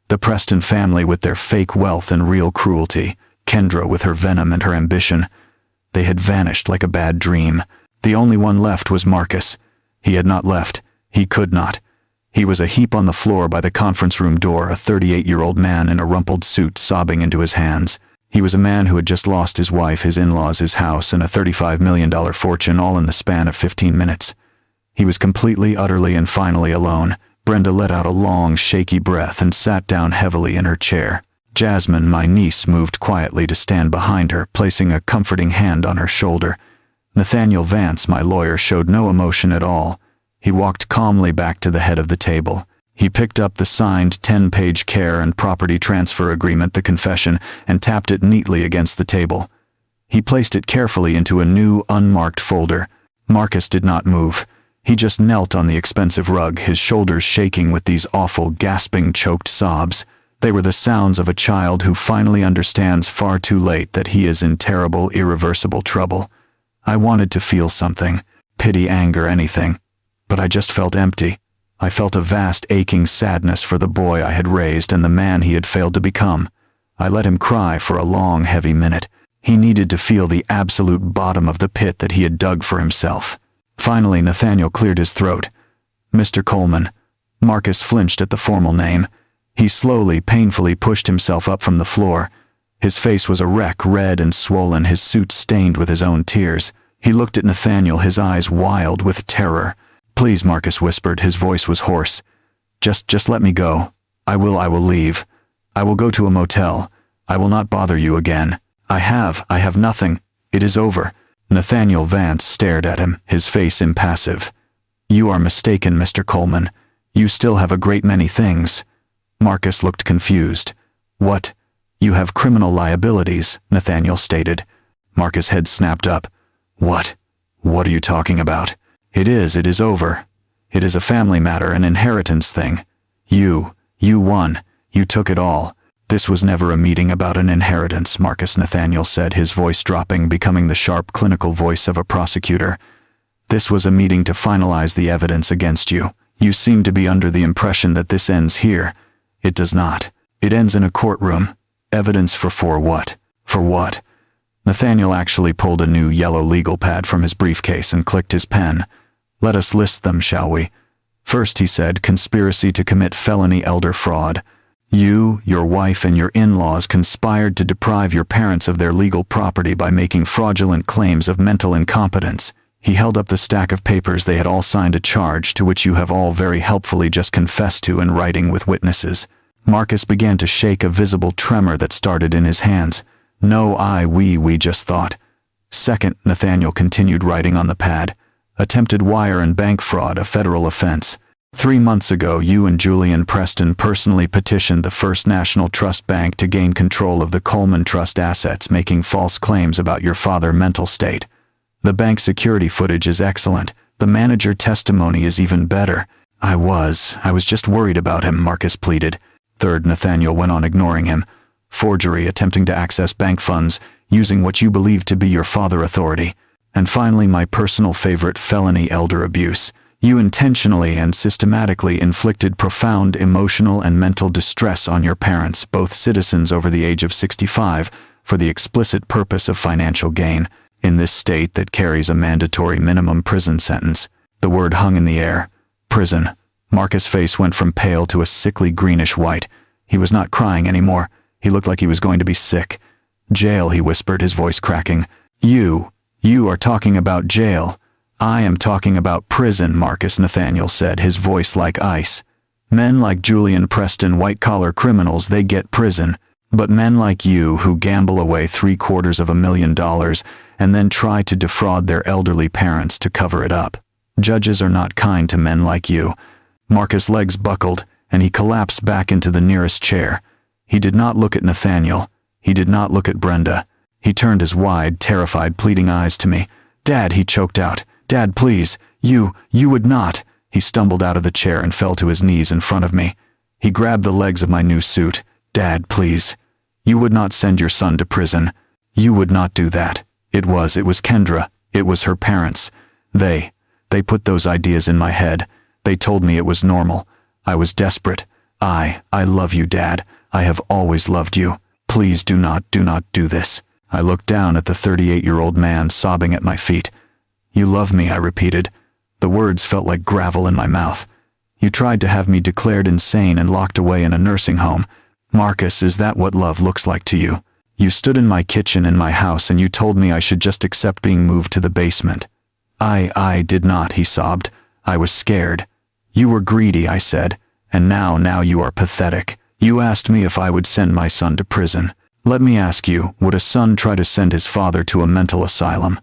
The Preston family with their fake wealth and real cruelty, Kendra with her venom and her ambition. They had vanished like a bad dream. The only one left was Marcus. He had not left. He could not. He was a heap on the floor by the conference room door, a 38-year-old man in a rumpled suit sobbing into his hands. He was a man who had just lost his wife, his in-laws, his house, and a $35 million fortune, all in the span of 15 minutes. He was completely, utterly, and finally alone. Brenda let out a long, shaky breath and sat down heavily in her chair. Jasmine, my niece, moved quietly to stand behind her, placing a comforting hand on her shoulder. Nathaniel Vance, my lawyer, showed no emotion at all. He walked calmly back to the head of the table. He picked up the signed 10-page care and property transfer agreement, the confession, and tapped it neatly against the table. He placed it carefully into a new, unmarked folder. Marcus did not move. He just knelt on the expensive rug, his shoulders shaking with these awful, gasping, choked sobs. They were the sounds of a child who finally understands far too late that he is in terrible, irreversible trouble. I wanted to feel something, pity, anger, anything. But I just felt empty. I felt a vast, aching sadness for the boy I had raised and the man he had failed to become. I let him cry for a long, heavy minute. He needed to feel the absolute bottom of the pit that he had dug for himself. Finally, Nathaniel cleared his throat. "Mr. Coleman." Marcus flinched at the formal name. He slowly, painfully pushed himself up from the floor. His face was a wreck, red and swollen, his suit stained with his own tears. He looked at Nathaniel, his eyes wild with terror. "Please," Marcus whispered, his voice was hoarse. Just let me go. I will leave. I will go to a motel. I will not bother you again. I have nothing. It is over." Nathaniel Vance stared at him, his face impassive. "You are mistaken, Mr. Coleman. You still have a great many things." Marcus looked confused. "What? You have criminal liabilities," Nathaniel stated. Marcus' head snapped up. What are you talking about?" It is over. It is a family matter, an inheritance thing. You won. You took it all." "This was never a meeting about an inheritance," Marcus Nathaniel said, his voice dropping, becoming the sharp, clinical voice of a prosecutor. "This was a meeting to finalize the evidence against you. You seem to be under the impression that this ends here. It does not. It ends in a courtroom. Evidence for what? For what?" Nathaniel actually pulled a new yellow legal pad from his briefcase and clicked his pen. "Let us list them, shall we? First," he said, "conspiracy to commit felony elder fraud. You, your wife, and your in-laws conspired to deprive your parents of their legal property by making fraudulent claims of mental incompetence." He held up the stack of papers. "They had all signed a charge to which you have all very helpfully just confessed to in writing with witnesses." Marcus began to shake, a visible tremor that started in his hands. "No, we just thought." "Second," Nathaniel continued, writing on the pad, "attempted wire and bank fraud, a federal offense. 3 months ago, you and Julian Preston personally petitioned the First National Trust Bank to gain control of the Coleman Trust assets, making false claims about your father's mental state. The bank security footage is excellent. The manager testimony is even better. I was just worried about him, Marcus pleaded. Third, Nathaniel went on, ignoring him. Forgery, attempting to access bank funds, using what you believe to be your father's authority. And finally, my personal favorite, felony elder abuse. You intentionally and systematically inflicted profound emotional and mental distress on your parents, both citizens over the age of 65, for the explicit purpose of financial gain. In this state that carries a mandatory minimum prison sentence. The word hung in the air. Prison. Marcus' face went from pale to a sickly greenish white. He was not crying anymore. He looked like he was going to be sick. Jail, he whispered, his voice cracking. You are talking about jail. I am talking about prison, Marcus, Nathaniel said, his voice like ice. Men like Julian Preston, white-collar criminals, they get prison. But men like you, who gamble away $750,000 and then try to defraud their elderly parents to cover it up. Judges are not kind to men like you. Marcus' legs buckled, and he collapsed back into the nearest chair. He did not look at Nathaniel. He did not look at Brenda. He turned his wide, terrified, pleading eyes to me. Dad, he choked out. Dad, please. You would not. He stumbled out of the chair and fell to his knees in front of me. He grabbed the legs of my new suit. Dad, please. You would not send your son to prison. You would not do that. It was Kendra. It was her parents. They put those ideas in my head. They told me it was normal. I was desperate. I love you, Dad. I have always loved you. Please do not do this. I looked down at the 38-year-old man sobbing at my feet. You love me, I repeated. The words felt like gravel in my mouth. You tried to have me declared insane and locked away in a nursing home. Marcus, is that what love looks like to you? You stood in my kitchen in my house and you told me I should just accept being moved to the basement. I did not, he sobbed. I was scared. You were greedy, I said. And now you are pathetic. You asked me if I would send my son to prison. Let me ask you, would a son try to send his father to a mental asylum?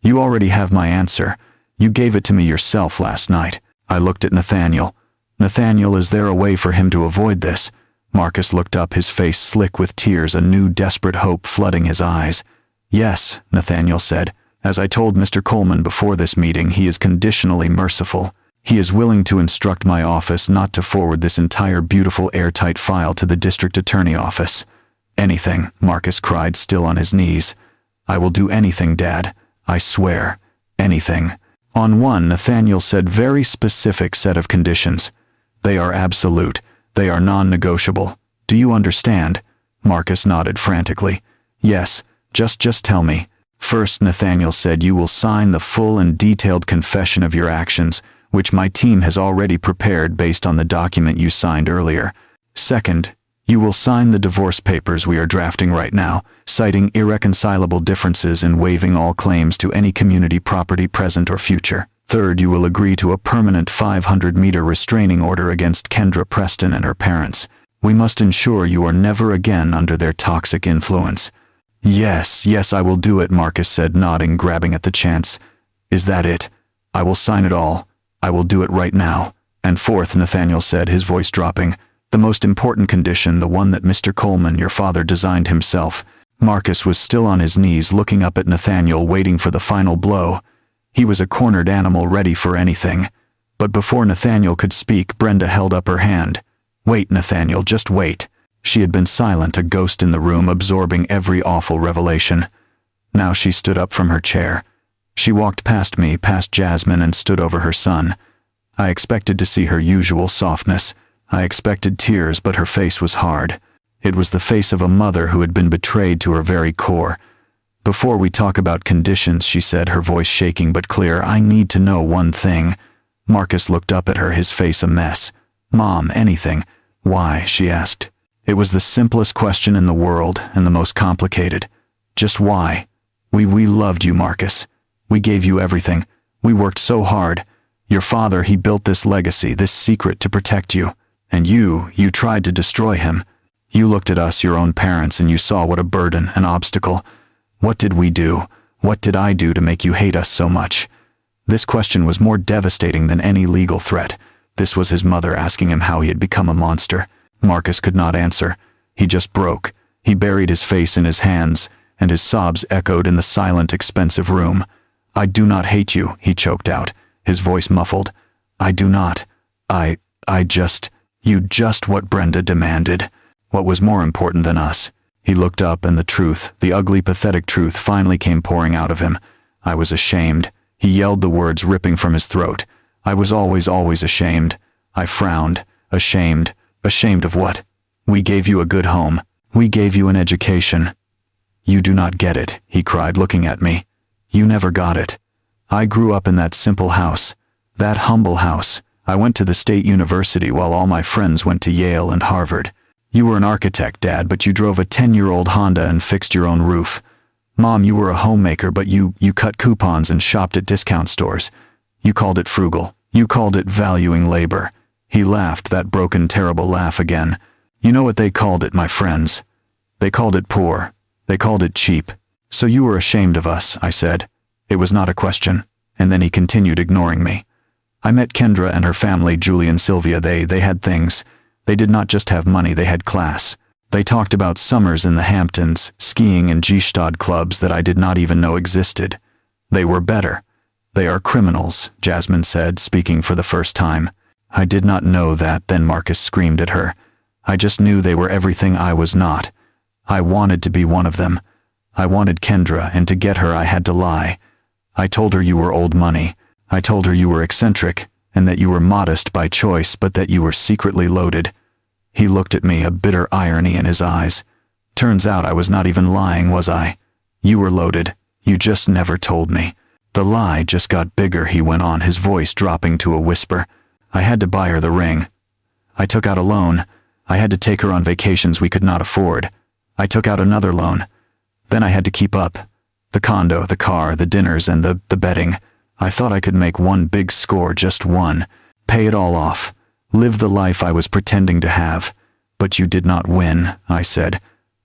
You already have my answer. You gave it to me yourself last night. I looked at Nathaniel. Nathaniel, is there a way for him to avoid this? Marcus looked up, his face slick with tears, a new desperate hope flooding his eyes. Yes, Nathaniel said. As I told Mr. Coleman before this meeting, he is conditionally merciful. He is willing to instruct my office not to forward this entire beautiful airtight file to the district attorney office. Anything, Marcus cried, still on his knees. I will do anything, Dad. I swear. Anything. On one, Nathaniel said, very specific set of conditions. They are absolute. They are non-negotiable. Do you understand? Marcus nodded frantically. Yes, just tell me. First, Nathaniel said, you will sign the full and detailed confession of your actions, which my team has already prepared based on the document you signed earlier. Second, you will sign the divorce papers we are drafting right now, citing irreconcilable differences and waiving all claims to any community property present or future. Third, you will agree to a permanent 500-meter restraining order against Kendra Preston and her parents. We must ensure you are never again under their toxic influence. Yes, I will do it, Marcus said, nodding, grabbing at the chance. Is that it? I will sign it all. I will do it right now. And fourth, Nathaniel said, his voice dropping, the most important condition, the one that Mr. Coleman, your father, designed himself. Marcus was still on his knees, looking up at Nathaniel, waiting for the final blow. He was a cornered animal, ready for anything. But before Nathaniel could speak, Brenda held up her hand. Wait, Nathaniel, just wait. She had been silent, a ghost in the room, absorbing every awful revelation. Now she stood up from her chair. She walked past me, past Jasmine, and stood over her son. I expected to see her usual softness. I expected tears, but her face was hard. It was the face of a mother who had been betrayed to her very core. Before we talk about conditions, she said, her voice shaking but clear, I need to know one thing. Marcus looked up at her, his face a mess. Mom, anything. Why? She asked. It was the simplest question in the world, and the most complicated. Just why? We loved you, Marcus. We gave you everything. We worked so hard. Your father, he built this legacy, this secret to protect you. And you tried to destroy him. You looked at us, your own parents, and you saw what a burden, an obstacle. What did we do? What did I do to make you hate us so much? This question was more devastating than any legal threat. This was his mother asking him how he had become a monster. Marcus could not answer. He just broke. He buried his face in his hands, and his sobs echoed in the silent, expensive room. "I do not hate you," he choked out, his voice muffled. "I do not. You just what Brenda demanded. What was more important than us?" He looked up and the truth, the ugly, pathetic truth, finally came pouring out of him. "I was ashamed." He yelled, the words ripping from his throat. "I was always ashamed." I frowned. Ashamed. Ashamed of what? "We gave you a good home. We gave you an education." "You do not get it," he cried, looking at me. "You never got it. I grew up in that simple house. That humble house. I went to the state university while all my friends went to Yale and Harvard. You were an architect, Dad, but you drove a 10-year-old Honda and fixed your own roof. Mom, you were a homemaker, but you cut coupons and shopped at discount stores. You called it frugal. You called it valuing labor." He laughed, that broken, terrible laugh again. "You know what they called it, my friends? They called it poor. They called it cheap. So you were ashamed of us," I said. It was not a question. And then he continued, ignoring me. "I met Kendra and her family, Julie and Sylvia. They had things. They did not just have money, they had class. They talked about summers in the Hamptons, skiing in Gstaad clubs that I did not even know existed. They were better. They are criminals," Jasmine said, speaking for the first time. "I did not know that," then Marcus screamed at her. "I just knew they were everything I was not. I wanted to be one of them. I wanted Kendra, and to get her I had to lie. I told her you were old money. I told her you were eccentric, and that you were modest by choice, but that you were secretly loaded." He looked at me, a bitter irony in his eyes. "Turns out I was not even lying, was I? You were loaded. You just never told me." "The lie just got bigger," he went on, his voice dropping to a whisper. "I had to buy her the ring. I took out a loan. I had to take her on vacations we could not afford. I took out another loan. Then I had to keep up. The condo, the car, the dinners, and the betting. I thought I could make one big score, just one. Pay it all off. Live the life I was pretending to have. But you did not win," I said.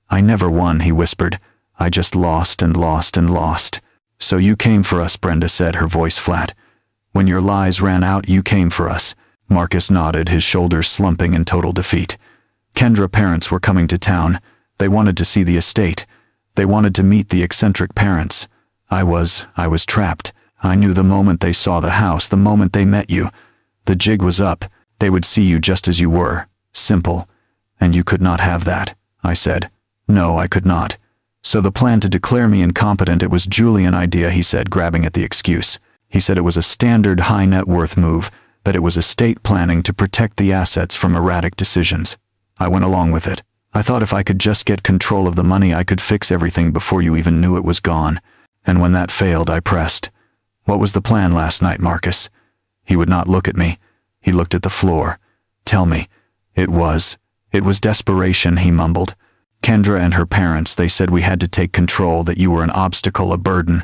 "I never won," he whispered. "I just lost and lost and lost." "So you came for us," Brenda said, her voice flat. "When your lies ran out, you came for us." Marcus nodded, his shoulders slumping in total defeat. "Kendra parents were coming to town. They wanted to see the estate. They wanted to meet the eccentric parents. I was trapped. I knew the moment they saw the house, the moment they met you. The jig was up. They would see you just as you were. Simple. And you could not have that," I said. "No, I could not." "So the plan to declare me incompetent, it was Julian idea," he said, grabbing at the excuse. He said it was a standard high net worth move, that it was estate planning to protect the assets from erratic decisions. I went along with it. I thought if I could just get control of the money, I could fix everything before you even knew it was gone. And when that failed, I pressed. "What was the plan last night, Marcus?" He would not look at me. He looked at the floor. "Tell me." It was desperation," he mumbled. "Kendra and her parents, they said we had to take control, that you were an obstacle, a burden.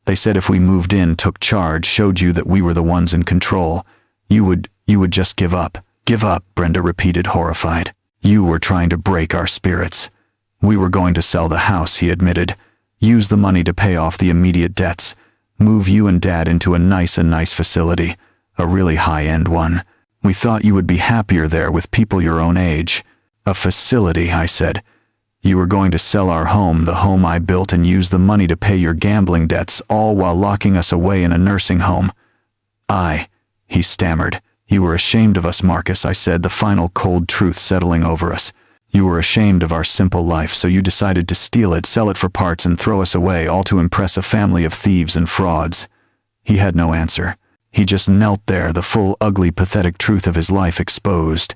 They said if we moved in, took charge, showed you that we were the ones in control, you would just give up." "Give up," Brenda repeated, horrified. "You were trying to break our spirits." "We were going to sell the house," he admitted. "Use the money to pay off the immediate debts. Move you and Dad into a nice facility. A really high-end one. We thought you would be happier there with people your own age." "A facility," I said. "You were going to sell our home, the home I built, and use the money to pay your gambling debts, all while locking us away in a nursing home." He stammered. "You were ashamed of us, Marcus," I said, the final cold truth settling over us. "You were ashamed of our simple life, so you decided to steal it, sell it for parts, and throw us away, all to impress a family of thieves and frauds." He had no answer. He just knelt there, the full, ugly, pathetic truth of his life exposed.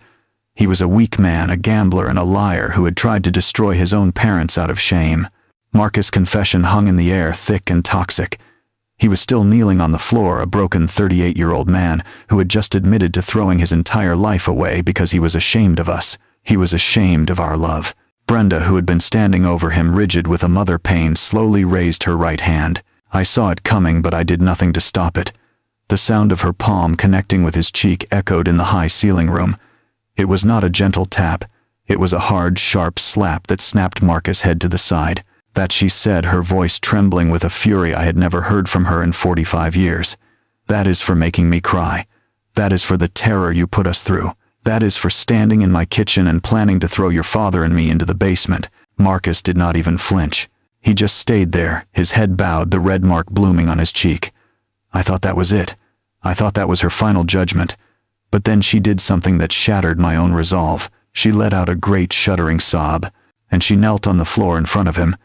He was a weak man, a gambler, and a liar who had tried to destroy his own parents out of shame. Marcus' confession hung in the air, thick and toxic. He was still kneeling on the floor, a broken 38-year-old man who had just admitted to throwing his entire life away because he was ashamed of us. He was ashamed of our love. Brenda, who had been standing over him rigid with a mother pain, slowly raised her right hand. I saw it coming, but I did nothing to stop it. The sound of her palm connecting with his cheek echoed in the high ceiling room. It was not a gentle tap. It was a hard, sharp slap that snapped Marcus' head to the side. "That," she said, her voice trembling with a fury I had never heard from her in 45 years. "That is for making me cry. That is for the terror you put us through. That is for standing in my kitchen and planning to throw your father and me into the basement." Marcus did not even flinch. He just stayed there, his head bowed, the red mark blooming on his cheek. I thought that was it. I thought that was her final judgment. But then she did something that shattered my own resolve. She let out a great shuddering sob, and she knelt on the floor in front of him.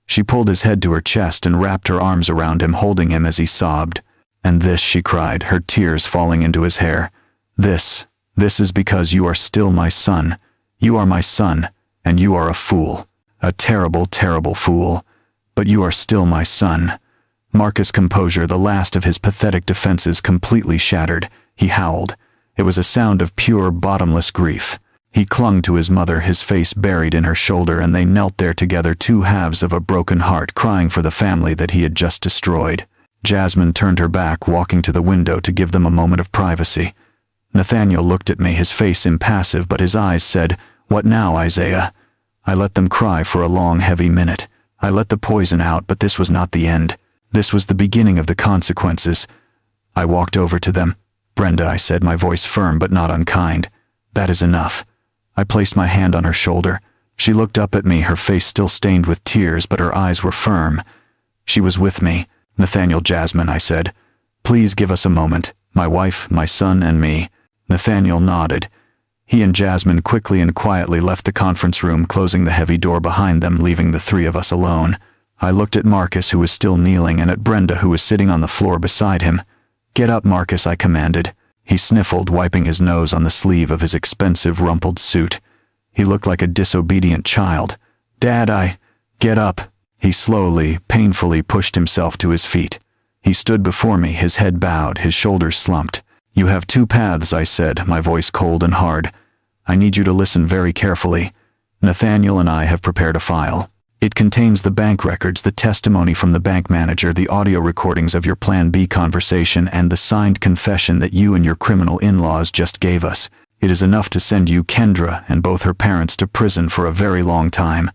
She pulled his head to her chest and wrapped her arms around him, holding him as he sobbed. "And this," she cried, her tears falling into his hair. This is because you are still my son. You are my son, and you are a fool. A terrible, terrible fool. But you are still my son." Marcus' composure, the last of his pathetic defenses, completely shattered. He howled. It was a sound of pure, bottomless grief. He clung to his mother, his face buried in her shoulder, and they knelt there together, two halves of a broken heart, crying for the family that he had just destroyed. Jasmine turned her back, walking to the window to give them a moment of privacy. Nathaniel looked at me, his face impassive, but his eyes said, "What now, Isaiah?" I let them cry for a long, heavy minute. I let the poison out, but this was not the end. This was the beginning of the consequences. I walked over to them. "Brenda," I said, my voice firm but not unkind. "That is enough." I placed my hand on her shoulder. She looked up at me, her face still stained with tears, but her eyes were firm. She was with me. "Nathaniel, Jasmine," I said, "please give us a moment. My wife, my son, and me." Nathaniel nodded. He and Jasmine quickly and quietly left the conference room, closing the heavy door behind them, leaving the three of us alone. I looked at Marcus, who was still kneeling, and at Brenda, who was sitting on the floor beside him. "Get up, Marcus," I commanded. He sniffled, wiping his nose on the sleeve of his expensive rumpled suit. He looked like a disobedient child. "Dad, Get up." He slowly, painfully pushed himself to his feet. He stood before me, his head bowed, his shoulders slumped. "You have two paths," I said, my voice cold and hard. "I need you to listen very carefully. Nathaniel and I have prepared a file. It contains the bank records, the testimony from the bank manager, the audio recordings of your Plan B conversation, and the signed confession that you and your criminal in-laws just gave us. It is enough to send you, Kendra, and both her parents to prison for a very long time.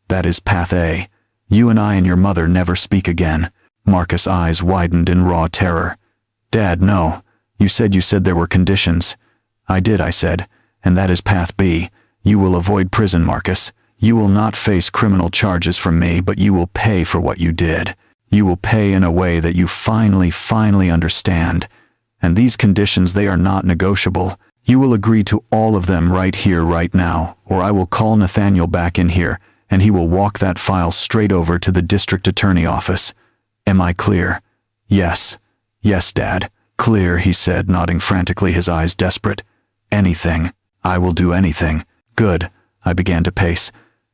That is Path A. You and I and your mother never speak again." Marcus' eyes widened in raw terror. "Dad, no. You said there were conditions." "I did," I said, "and that is Path B. You will avoid prison, Marcus. You will not face criminal charges from me, but you will pay for what you did. You will pay in a way that you finally understand. And these conditions, they are not negotiable. You will agree to all of them right here, right now, or I will call Nathaniel back in here, and he will walk that file straight over to the district attorney office. Am I clear?" "Yes. Yes, Dad. Clear," he said, nodding frantically, his eyes desperate. "Anything. I will do anything." "Good." I began to pace.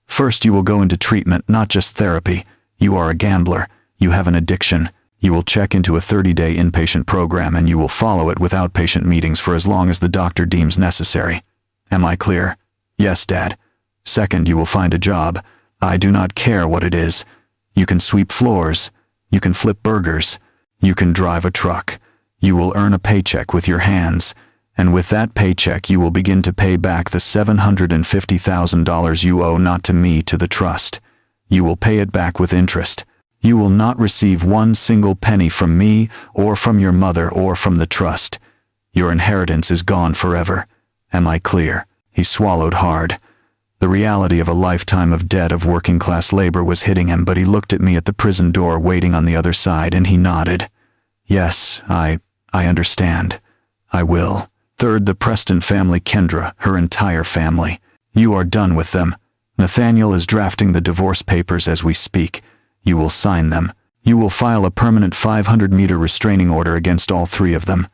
"First, you will go into treatment, not just therapy. You are a gambler. You have an addiction. You will check into a 30-day inpatient program, and you will follow it with outpatient meetings for as long as the doctor deems necessary. Am I clear?" "Yes, Dad." "Second, you will find a job. I do not care what it is. You can sweep floors. You can flip burgers. You can drive a truck. You will earn a paycheck with your hands. And with that paycheck you will begin to pay back the $750,000 you owe, not to me, to the trust. You will pay it back with interest. You will not receive one single penny from me, or from your mother, or from the trust. Your inheritance is gone forever. Am I clear?" He swallowed hard. The reality of a lifetime of debt of working-class labor was hitting him, but he looked at me at the prison door waiting on the other side, and he nodded. "Yes, I understand. I will." Third, the Preston family, Kendra, her entire family. You are done with them. Nathaniel is drafting the divorce papers as we speak. You will sign them. You will file a permanent 500-meter restraining order against all three of them.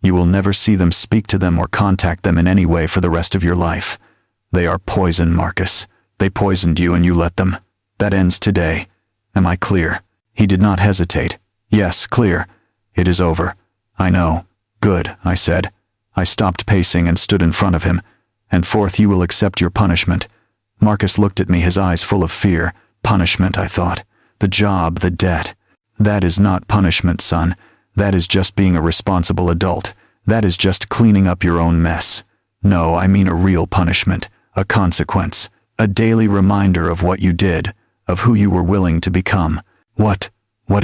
You will never see them, speak to them, or contact them in any way for the rest of your life. They are poison, Marcus. They poisoned you and you let them. That ends today. Am I clear? He did not hesitate. "Yes, clear. It is over." "I know." "Good," I said. I stopped pacing and stood in front of him. "And fourth, you will accept your punishment." Marcus looked at me, his eyes full of fear. "Punishment," I thought. "The job, the debt. That is not punishment, son. That is just being a responsible adult. That is just cleaning up your own mess. No, I mean a real punishment, a consequence, a daily reminder of what you did, of who you were willing to become." What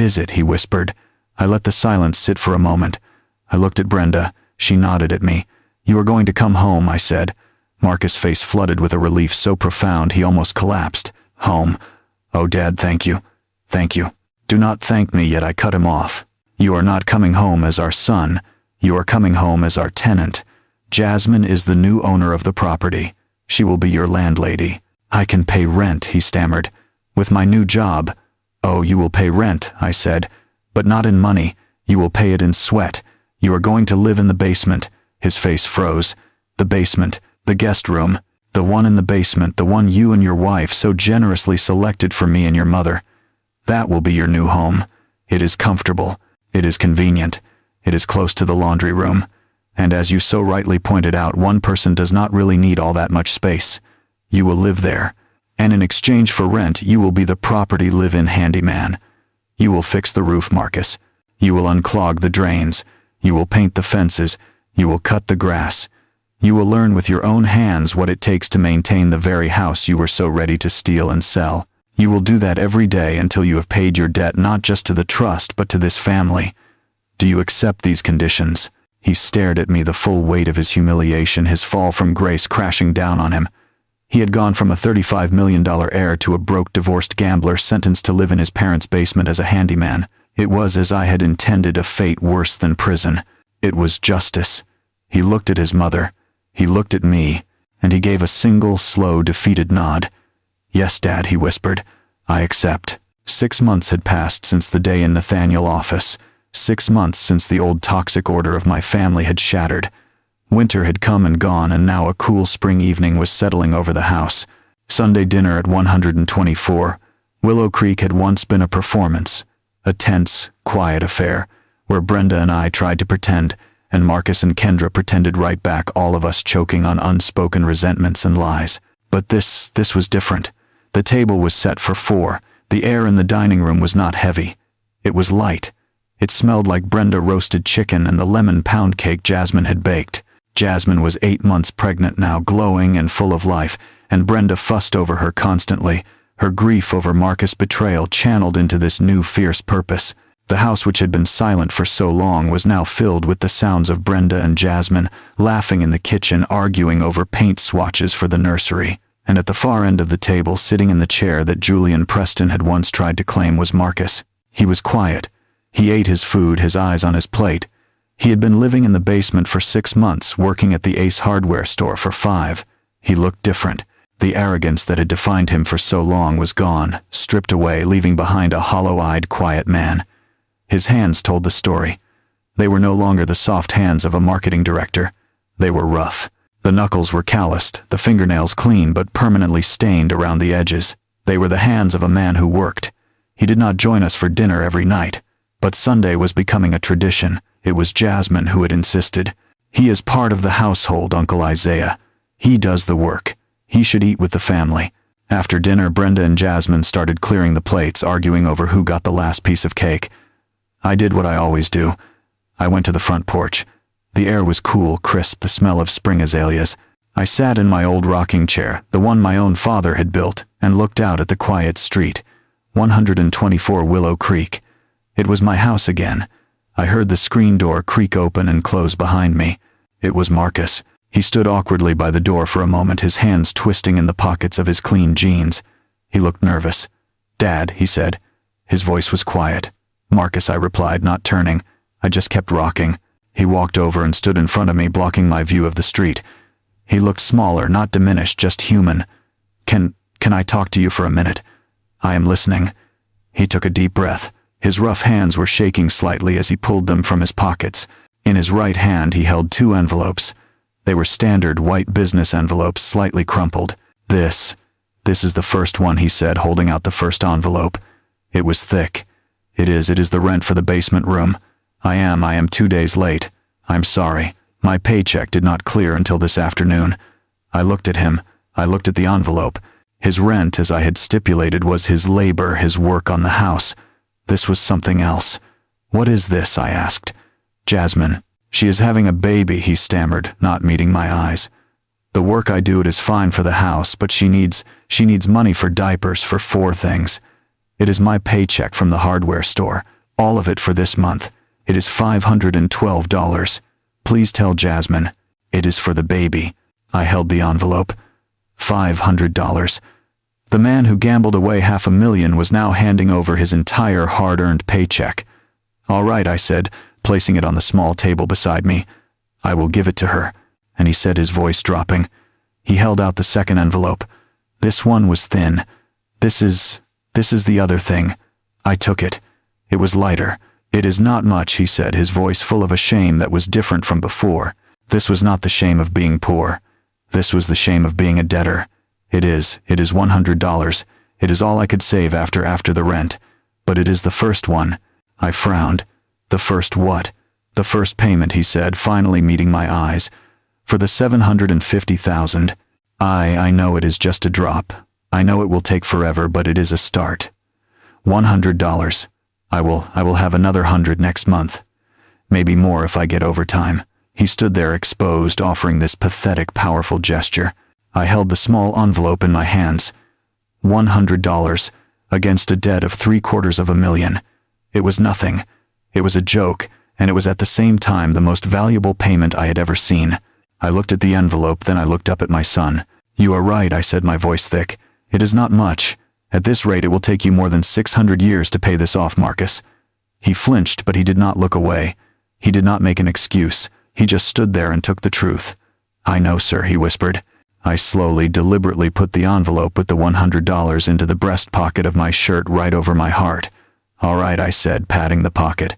is it?" he whispered. I let the silence sit for a moment. I looked at Brenda. She nodded at me. You are going to come home, I said. Marcus' face flooded with a relief so profound he almost collapsed. Home. Oh, Dad, thank you. Thank you. Do not thank me yet, I cut him off. You are not coming home as our son. You are coming home as our tenant. Jasmine is the new owner of the property. She will be your landlady. I can pay rent, he stammered. With my new job. Oh, you will pay rent, I said. But not in money. You will pay it in sweat. You are going to live in the basement. His face froze. The basement. The guest room. The one in the basement, the one you and your wife so generously selected for me and your mother. That will be your new home. It is comfortable. It is convenient. It is close to the laundry room. And as you so rightly pointed out, one person does not really need all that much space. You will live there. And in exchange for rent, you will be the property live-in handyman. You will fix the roof, Marcus. You will unclog the drains. You will paint the fences. You will cut the grass. You will learn with your own hands what it takes to maintain the very house you were so ready to steal and sell. You will do that every day until you have paid your debt not just to the trust but to this family. Do you accept these conditions? He stared at me, the full weight of his humiliation, his fall from grace crashing down on him. He had gone from a $35 million heir to a broke, divorced gambler sentenced to live in his parents' basement as a handyman. It was, as I had intended, a fate worse than prison. It was justice. He looked at his mother. He looked at me, and he gave a single, slow, defeated nod. Yes, Dad, he whispered. I accept. 6 months had passed since the day in Nathaniel's office. 6 months since the old toxic order of my family had shattered. Winter had come and gone, and now a cool spring evening was settling over the house. Sunday dinner at 124. Willow Creek had once been a performance, a tense, quiet affair, where Brenda and I tried to pretend, and Marcus and Kendra pretended right back, all of us choking on unspoken resentments and lies. But this was different. The table was set for 4. The air in the dining room was not heavy. It was light. It smelled like Brenda roasted chicken and the lemon pound cake Jasmine had baked. Jasmine was 8 months pregnant now, glowing and full of life, and Brenda fussed over her constantly, her grief over Marcus' betrayal channeled into this new fierce purpose. The house, which had been silent for so long, was now filled with the sounds of Brenda and Jasmine, laughing in the kitchen, arguing over paint swatches for the nursery. And at the far end of the table, sitting in the chair that Julian Preston had once tried to claim, was Marcus. He was quiet. He ate his food, his eyes on his plate. He had been living in the basement for 6 months, working at the Ace hardware store for 5. He looked different. The arrogance that had defined him for so long was gone, stripped away, leaving behind a hollow-eyed, quiet man. His hands told the story. They were no longer the soft hands of a marketing director. They were rough. The knuckles were calloused, the fingernails clean but permanently stained around the edges. They were the hands of a man who worked. He did not join us for dinner every night, but Sunday was becoming a tradition. It was Jasmine who had insisted. He is part of the household, Uncle Isaiah. He does the work. He should eat with the family. After dinner, Brenda and Jasmine started clearing the plates, arguing over who got the last piece of cake. I did what I always do. I went to the front porch. The air was cool, crisp, the smell of spring azaleas. I sat in my old rocking chair, the one my own father had built, and looked out at the quiet street. 124 Willow Creek. It was my house again. I heard the screen door creak open and close behind me. It was Marcus. He stood awkwardly by the door for a moment, his hands twisting in the pockets of his clean jeans. He looked nervous. Dad, he said. His voice was quiet. Marcus, I replied, not turning. I just kept rocking. He walked over and stood in front of me, blocking my view of the street. He looked smaller, not diminished, just human. Can I talk to you for a minute? I am listening. He took a deep breath. His rough hands were shaking slightly as he pulled them from his pockets. In his right hand he held 2 envelopes. They were standard white business envelopes, slightly crumpled. This is the first one, he said, holding out the first envelope. It was thick. It is the rent for the basement room. I am 2 days late. I'm sorry. My paycheck did not clear until this afternoon. I looked at him. I looked at the envelope. His rent, as I had stipulated, was his labor, his work on the house. This was something else. What is this? I asked. Jasmine. She is having a baby, he stammered, not meeting my eyes. The work I do, it is fine for the house, but she needs money for diapers, for 4 things. It is my paycheck from the hardware store, all of it for this month. It is $512. Please tell Jasmine. It is for the baby. I held the envelope. $500. The man who gambled away $500,000 was now handing over his entire hard-earned paycheck. All right, I said, placing it on the small table beside me. I will give it to her. And he said, his voice dropping. He held out the second envelope. This one was thin. This is the other thing. I took it. It was lighter. It is not much, he said, his voice full of a shame that was different from before. This was not the shame of being poor. This was the shame of being a debtor. It is $100. It is all I could save after the rent. But it is the first one. I frowned. The first what? The first payment, he said, finally meeting my eyes. For the $750,000. I know it is just a drop. I know it will take forever, but it is a start. $100. I will have another 100 next month. Maybe more if I get overtime. He stood there exposed, offering this pathetic, powerful gesture. I held the small envelope in my hands. $100 against a debt of $750,000. It was nothing. It was a joke, and it was at the same time the most valuable payment I had ever seen. I looked at the envelope, then I looked up at my son. You are right, I said, my voice thick. It is not much. At this rate, it will take you more than 600 years to pay this off, Marcus. He flinched, but he did not look away. He did not make an excuse. He just stood there and took the truth. I know, sir, he whispered. I slowly, deliberately put the envelope with the $100 into the breast pocket of my shirt right over my heart. All right, I said, patting the pocket.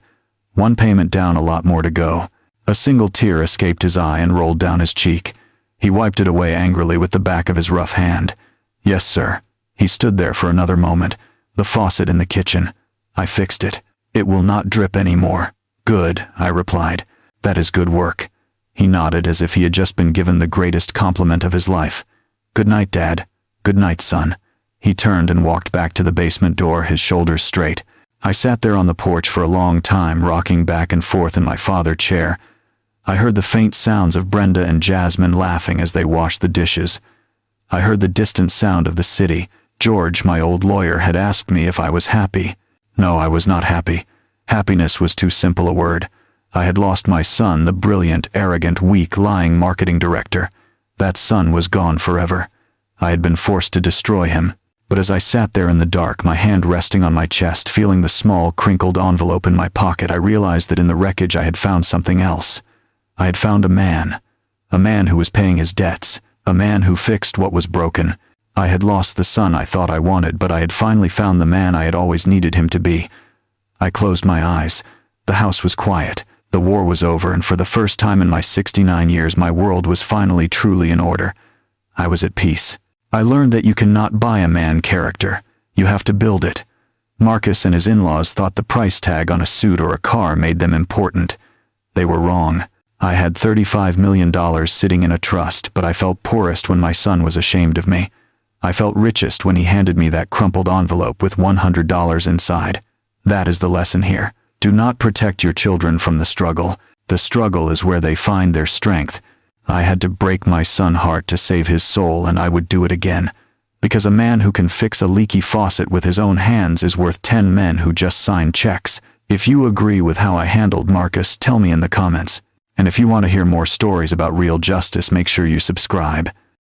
One payment down, a lot more to go. A single tear escaped his eye and rolled down his cheek. He wiped it away angrily with the back of his rough hand. Yes, sir. He stood there for another moment. The faucet in the kitchen. I fixed it. It will not drip anymore. Good, I replied. That is good work. He nodded as if he had just been given the greatest compliment of his life. Good night, Dad. Good night, son. He turned and walked back to the basement door, his shoulders straight. I sat there on the porch for a long time, rocking back and forth in my father chair. I heard the faint sounds of Brenda and Jasmine laughing as they washed the dishes. I heard the distant sound of the city. George, my old lawyer, had asked me if I was happy. No, I was not happy. Happiness was too simple a word. I had lost my son, the brilliant, arrogant, weak, lying marketing director. That son was gone forever. I had been forced to destroy him. But as I sat there in the dark, my hand resting on my chest, feeling the small, crinkled envelope in my pocket, I realized that in the wreckage I had found something else. I had found a man who was paying his debts, a man who fixed what was broken. I had lost the son I thought I wanted, but I had finally found the man I had always needed him to be. I closed my eyes. The house was quiet. The war was over, and for the first time in my 69 years, my world was finally truly in order. I was at peace. I learned that you cannot buy a man character. You have to build it. Marcus and his in-laws thought the price tag on a suit or a car made them important. They were wrong. I had $35 million sitting in a trust, but I felt poorest when my son was ashamed of me. I felt richest when he handed me that crumpled envelope with $100 inside. That is the lesson here. Do not protect your children from the struggle. The struggle is where they find their strength. I had to break my son's heart to save his soul, and I would do it again. Because a man who can fix a leaky faucet with his own hands is worth 10 men who just sign checks. If you agree with how I handled Marcus, tell me in the comments. And if you want to hear more stories about real justice, make sure you subscribe.